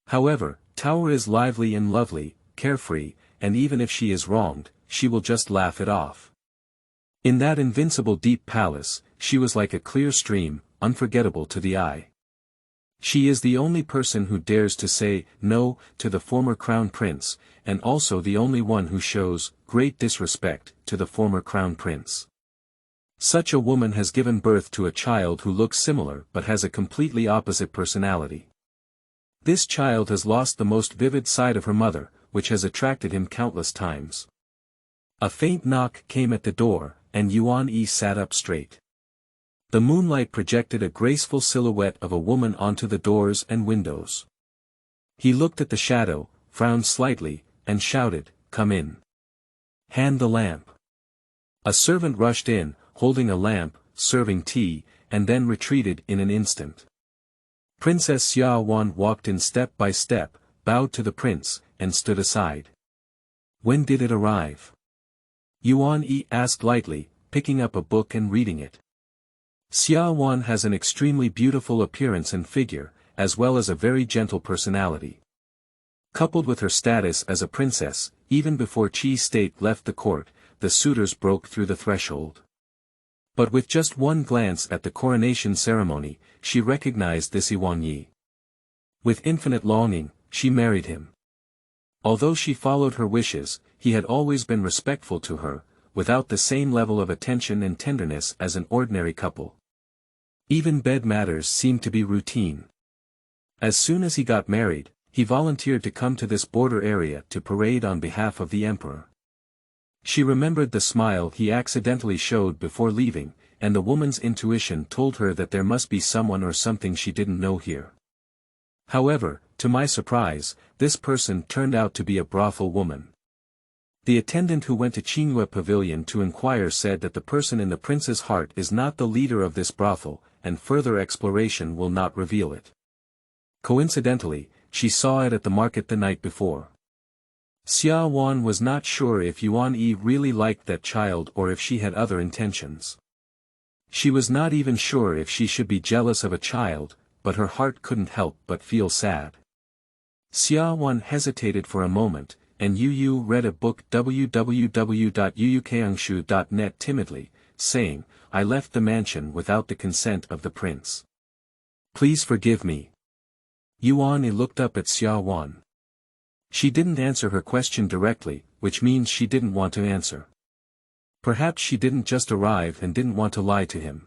A: However, Tower is lively and lovely, carefree, and even if she is wronged, she will just laugh it off. In that invincible deep palace, she was like a clear stream, unforgettable to the eye. She is the only person who dares to say no to the former crown prince, and also the only one who shows great disrespect to the former crown prince. Such a woman has given birth to a child who looks similar but has a completely opposite personality. This child has lost the most vivid side of her mother, which has attracted him countless times. A faint knock came at the door, and Yuan Yi sat up straight. The moonlight projected a graceful silhouette of a woman onto the doors and windows. He looked at the shadow, frowned slightly, and shouted, "Come in. Hand the lamp." A servant rushed in, holding a lamp, serving tea, and then retreated in an instant. Princess Xia Wan walked in step by step, bowed to the prince, and stood aside. "When did it arrive?" Yuan Yi asked lightly, picking up a book and reading it. Xia Wan has an extremely beautiful appearance and figure, as well as a very gentle personality. Coupled with her status as a princess, even before Qi's state left the court, the suitors broke through the threshold. But with just one glance at the coronation ceremony, she recognized this Yuan Yi. With infinite longing, she married him. Although she followed her wishes, he had always been respectful to her, without the same level of attention and tenderness as an ordinary couple. Even bed matters seemed to be routine. As soon as he got married, he volunteered to come to this border area to parade on behalf of the emperor. She remembered the smile he accidentally showed before leaving, and the woman's intuition told her that there must be someone or something she didn't know here. However, to my surprise, this person turned out to be a brothel woman. The attendant who went to Qingyue Pavilion to inquire said that the person in the prince's heart is not the leader of this brothel, and further exploration will not reveal it. Coincidentally, she saw it at the market the night before. Xia Wan was not sure if Yuan Yi really liked that child or if she had other intentions. She was not even sure if she should be jealous of a child, but her heart couldn't help but feel sad. Xia Wan hesitated for a moment, and Yu read a book www.yuyukangshu.net timidly, saying, "I left the mansion without the consent of the prince. Please forgive me." Yuan Yi looked up at Xia Wan. She didn't answer her question directly, which means she didn't want to answer. Perhaps she didn't just arrive and didn't want to lie to him.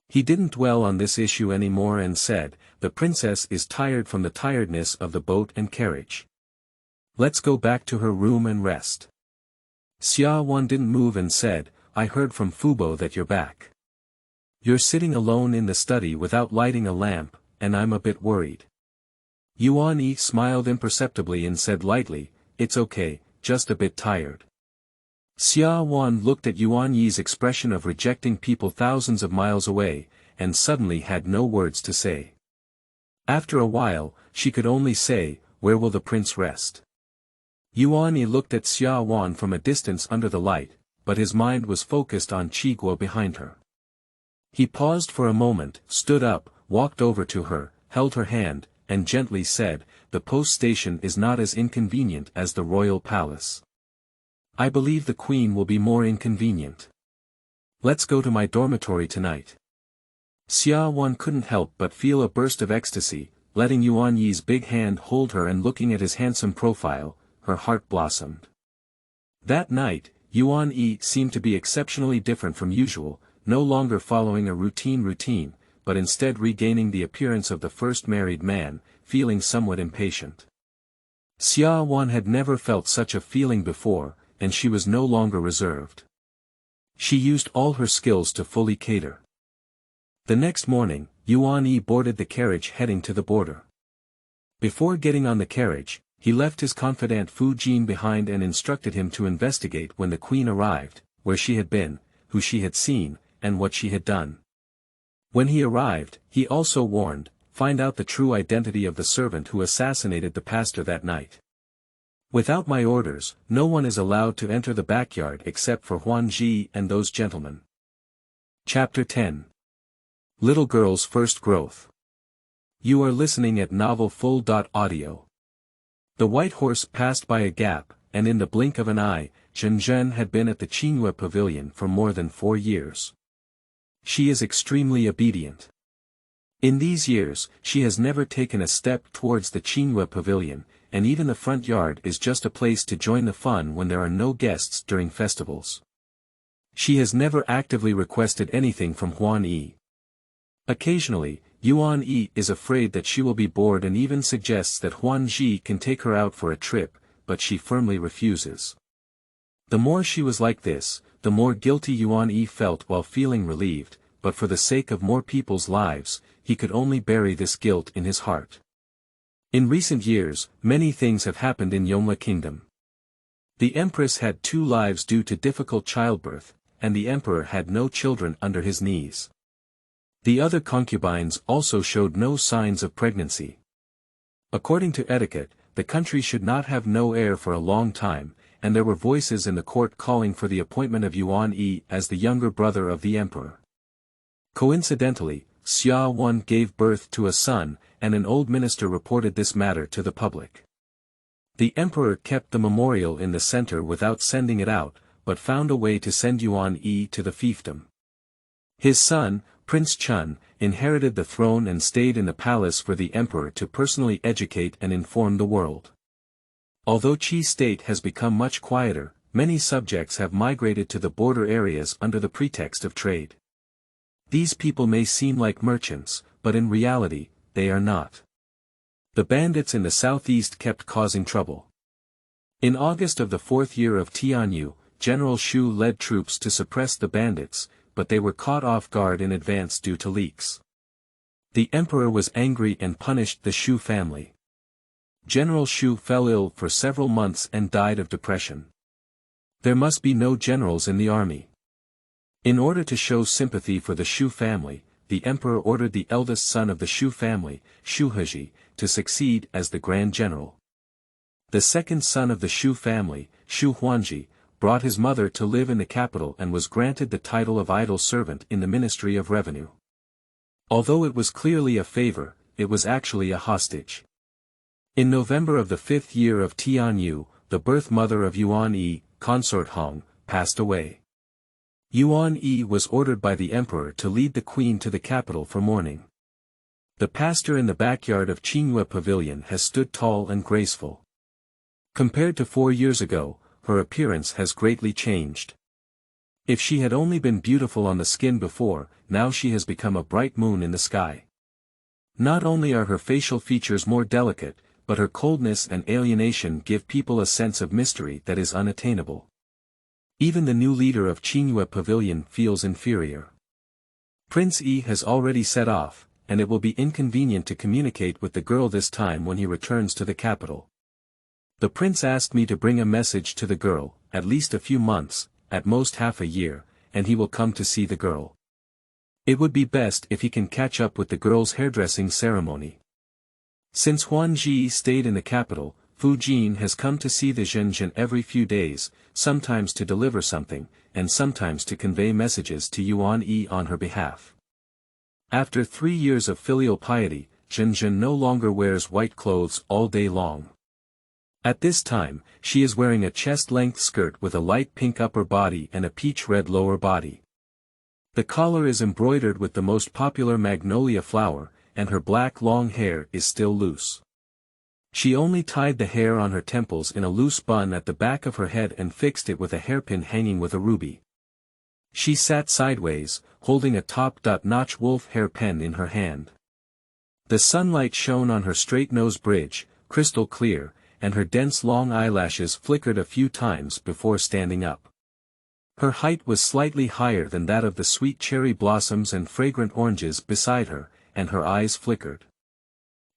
A: He didn't dwell on this issue anymore and said, "The princess is tired from the tiredness of the boat and carriage. Let's go back to her room and rest." Xia Wan didn't move and said, "I heard from Fubo that you're back. You're sitting alone in the study without lighting a lamp, and I'm a bit worried." Yuan Yi smiled imperceptibly and said lightly, "It's okay, just a bit tired." Xia Wan looked at Yuan Yi's expression of rejecting people thousands of miles away, and suddenly had no words to say. After a while, she could only say, "Where will the prince rest?" Yuan Yi looked at Xia Wan from a distance under the light, but his mind was focused on Chiguo behind her. He paused for a moment, stood up, walked over to her, held her hand, and gently said, "The post station is not as inconvenient as the royal palace. I believe the queen will be more inconvenient. Let's go to my dormitory tonight." Xia Wan couldn't help but feel a burst of ecstasy, letting Yuan Yi's big hand hold her and looking at his handsome profile, her heart blossomed. That night, Yuan Yi seemed to be exceptionally different from usual, no longer following a routine, but instead regaining the appearance of the first married man, feeling somewhat impatient. Xia Wan had never felt such a feeling before, and she was no longer reserved. She used all her skills to fully cater. The next morning, Yuan Yi boarded the carriage heading to the border. Before getting on the carriage, he left his confidant Fu Jin behind and instructed him to investigate when the queen arrived, where she had been, who she had seen, and what she had done. When he arrived, he also warned, "Find out the true identity of the servant who assassinated the pastor that night. Without my orders, no one is allowed to enter the backyard except for Huan Ji and those gentlemen." Chapter 10. Little Girl's First Growth. You are listening at Novel Full.audio. The white horse passed by a gap, and in the blink of an eye, Zhen had been at the Qingyue Pavilion for more than 4 years. She is extremely obedient. In these years, she has never taken a step towards the Qingyue Pavilion, and even the front yard is just a place to join the fun when there are no guests during festivals. She has never actively requested anything from Huan Yi. Occasionally, Yuan Yi is afraid that she will be bored and even suggests that Huan Ji can take her out for a trip, but she firmly refuses. The more she was like this, the more guilty Yuan Yi felt while feeling relieved, but for the sake of more people's lives, he could only bury this guilt in his heart. In recent years, many things have happened in Yongle Kingdom. The empress had 2 lives due to difficult childbirth, and the emperor had no children under his knees. The other concubines also showed no signs of pregnancy. According to etiquette, the country should not have no heir for a long time, and there were voices in the court calling for the appointment of Yuan Yi as the younger brother of the emperor. Coincidentally, Xia Wan gave birth to a son, and an old minister reported this matter to the public. The emperor kept the memorial in the center without sending it out, but found a way to send Yuan Yi to the fiefdom. His son, Prince Chun, inherited the throne and stayed in the palace for the emperor to personally educate and inform the world. Although Qi state has become much quieter, many subjects have migrated to the border areas under the pretext of trade. These people may seem like merchants, but in reality, they are not. The bandits in the southeast kept causing trouble. In August of the 4th year of Tianyu, General Shu led troops to suppress the bandits, but they were caught off guard in advance due to leaks. The emperor was angry and punished the Shu family. General Shu fell ill for several months and died of depression. There must be no generals in the army. In order to show sympathy for the Shu family, the emperor ordered the eldest son of the Shu family, Shu Heji, to succeed as the grand general. The second son of the Shu family, Shu Huanji, brought his mother to live in the capital and was granted the title of idle servant in the Ministry of Revenue. Although it was clearly a favor, it was actually a hostage. In November of the 5th year of Tianyu, the birth mother of Yuan Yi, consort Hong, passed away. Yuan Yi was ordered by the emperor to lead the queen to the capital for mourning. The pastor in the backyard of Qingyue Pavilion has stood tall and graceful. Compared to 4 years ago, her appearance has greatly changed. If she had only been beautiful on the skin before, now she has become a bright moon in the sky. Not only are her facial features more delicate, but her coldness and alienation give people a sense of mystery that is unattainable. Even the new leader of Qingyue Pavilion feels inferior. Prince Yi has already set off, and it will be inconvenient to communicate with the girl this time when he returns to the capital. The prince asked me to bring a message to the girl, at least a few months, at most half a year, and he will come to see the girl. It would be best if he can catch up with the girl's hairdressing ceremony. Since Huan Ji stayed in the capital, Fujin has come to see the Zhenjin every few days, sometimes to deliver something, and sometimes to convey messages to Yuan Yi on her behalf. After 3 years of filial piety, Zhenjin no longer wears white clothes all day long. At this time, she is wearing a chest-length skirt with a light pink upper body and a peach-red lower body. The collar is embroidered with the most popular magnolia flower, and her black long hair is still loose. She only tied the hair on her temples in a loose bun at the back of her head and fixed it with a hairpin hanging with a ruby. She sat sideways, holding a top-notch wolf hair pen in her hand. The sunlight shone on her straight nose bridge, crystal clear, and her dense long eyelashes flickered a few times before standing up. Her height was slightly higher than that of the sweet cherry blossoms and fragrant oranges beside her, and her eyes flickered.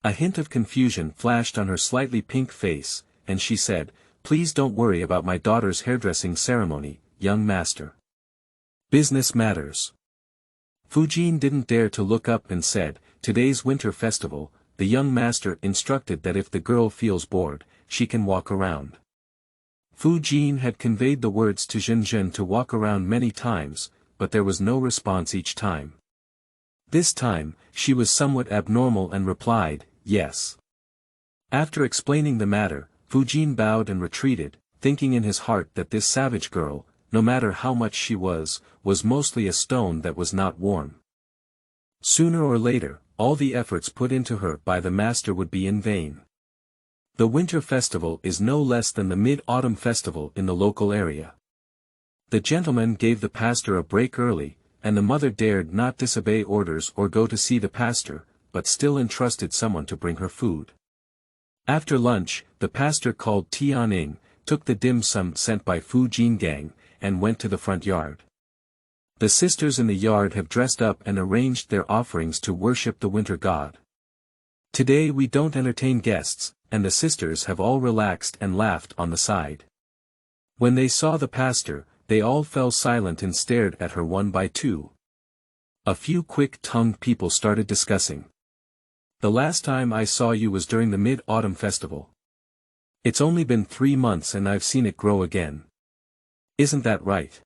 A: A hint of confusion flashed on her slightly pink face, and she said, "Please don't worry about my daughter's hairdressing ceremony, young master. Business matters." Fujin didn't dare to look up and said, "Today's winter festival, the young master instructed that if the girl feels bored, she can walk around." Fujin had conveyed the words to Zhenjin to walk around many times, but there was no response each time. This time, she was somewhat abnormal and replied, "Yes." After explaining the matter, Fujin bowed and retreated, thinking in his heart that this savage girl, no matter how much she was mostly a stone that was not warm. Sooner or later, all the efforts put into her by the master would be in vain. The winter festival is no less than the mid-autumn festival in the local area. The gentleman gave the pastor a break early, and the mother dared not disobey orders or go to see the pastor, but still entrusted someone to bring her food. After lunch, the pastor called Tianing, took the dim sum sent by Fujin gang, and went to the front yard. The sisters in the yard have dressed up and arranged their offerings to worship the winter god. Today we don't entertain guests, and the sisters have all relaxed and laughed on the side. When they saw the pastor, they all fell silent and stared at her one by two. A few quick-tongued people started discussing. "The last time I saw you was during the mid-autumn festival. It's only been 3 months and I've seen it grow again. Isn't that right?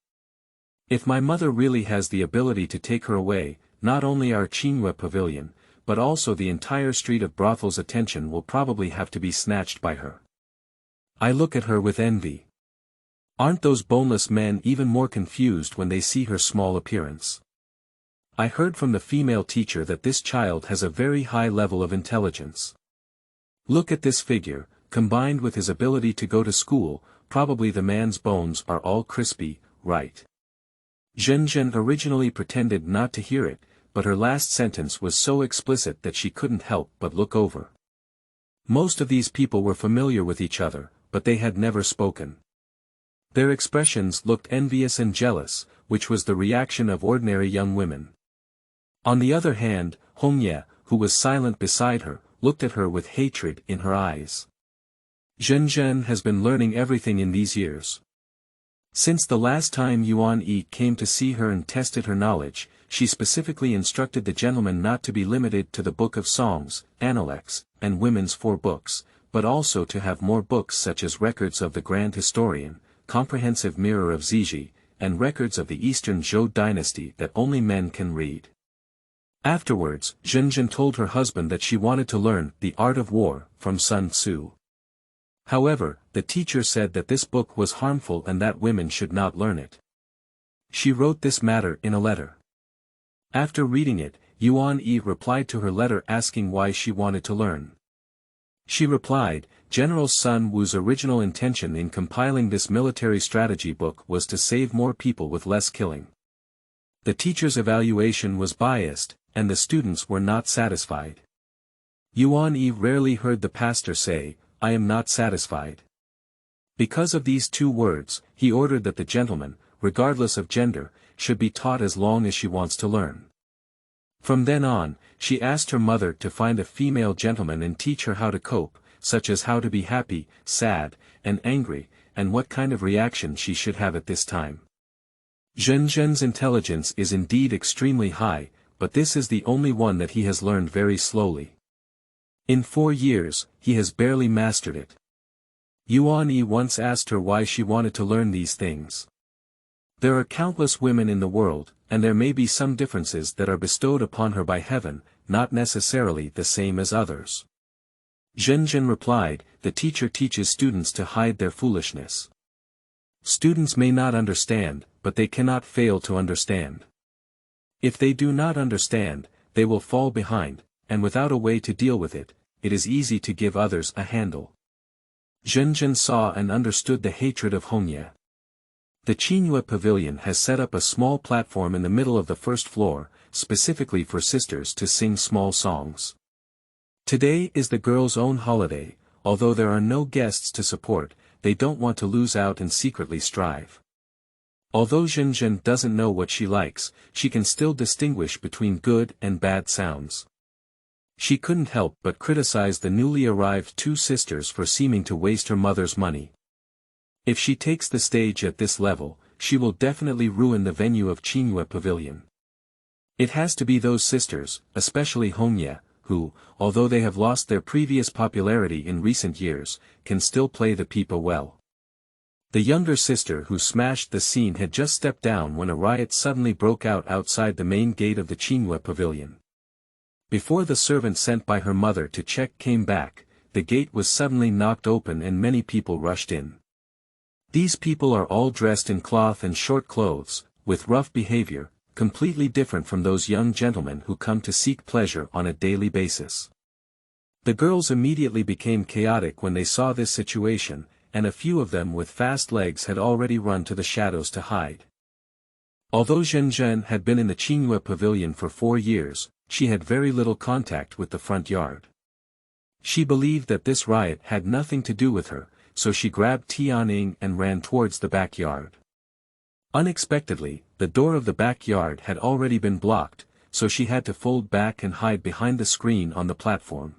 A: If my mother really has the ability to take her away, not only our Qinghua pavilion, but also the entire street of brothels' attention will probably have to be snatched by her. I look at her with envy. Aren't those boneless men even more confused when they see her small appearance? I heard from the female teacher that this child has a very high level of intelligence. Look at this figure, combined with his ability to go to school, probably the man's bones are all crispy, right?" Zhenjin originally pretended not to hear it, but her last sentence was so explicit that she couldn't help but look over. Most of these people were familiar with each other, but they had never spoken. Their expressions looked envious and jealous, which was the reaction of ordinary young women. On the other hand, Hongye, who was silent beside her, looked at her with hatred in her eyes. Zhenjin has been learning everything in these years. Since the last time Yuan Yi came to see her and tested her knowledge, she specifically instructed the gentleman not to be limited to the Book of Songs, Analects, and Women's 4 books, but also to have more books such as Records of the Grand Historian, Comprehensive Mirror of Yishi, and Records of the Eastern Zhou dynasty that only men can read. Afterwards, Zhenjin told her husband that she wanted to learn The Art of War from Sun Tzu. However, the teacher said that this book was harmful and that women should not learn it. She wrote this matter in a letter. After reading it, Yuan Yi replied to her letter asking why she wanted to learn. She replied, "General Sun Wu's original intention in compiling this military strategy book was to save more people with less killing. The teacher's evaluation was biased, and the students were not satisfied." Yuan Yi rarely heard the pastor say, "I am not satisfied." Because of these 2 words, he ordered that the gentleman, regardless of gender, should be taught as long as she wants to learn. From then on, she asked her mother to find a female gentleman and teach her how to cope, such as how to be happy, sad, and angry, and what kind of reaction she should have at this time. Zhenjin's intelligence is indeed extremely high, but this is the only one that he has learned very slowly. In 4 years, he has barely mastered it. Yuan Yi once asked her why she wanted to learn these things. There are countless women in the world, and there may be some differences that are bestowed upon her by heaven, not necessarily the same as others. Zhenzhen replied, the teacher teaches students to hide their foolishness. Students may not understand, but they cannot fail to understand. If they do not understand, they will fall behind, and without a way to deal with it, it is easy to give others a handle. Zhenzhen saw and understood the hatred of Hongye. The Qingyue Pavilion has set up a small platform in the middle of the first floor, specifically for sisters to sing small songs. Today is the girls' own holiday, although there are no guests to support, they don't want to lose out and secretly strive. Although Zhenzhen doesn't know what she likes, she can still distinguish between good and bad sounds. She couldn't help but criticize the newly arrived two sisters for seeming to waste her mother's money. If she takes the stage at this level, she will definitely ruin the venue of Qingyue Pavilion. It has to be those sisters, especially Hongye, who, although they have lost their previous popularity in recent years, can still play the pipa well. The younger sister who smashed the scene had just stepped down when a riot suddenly broke out outside the main gate of the Qingyue Pavilion. Before the servant sent by her mother to check came back, the gate was suddenly knocked open and many people rushed in. These people are all dressed in cloth and short clothes, with rough behavior, completely different from those young gentlemen who come to seek pleasure on a daily basis. The girls immediately became chaotic when they saw this situation, and a few of them with fast legs had already run to the shadows to hide. Although Zhenzhen had been in the Qingyue Pavilion for 4 years, she had very little contact with the front yard. She believed that this riot had nothing to do with her, so she grabbed Tianning and ran towards the backyard. Unexpectedly, the door of the backyard had already been blocked, so she had to fold back and hide behind the screen on the platform.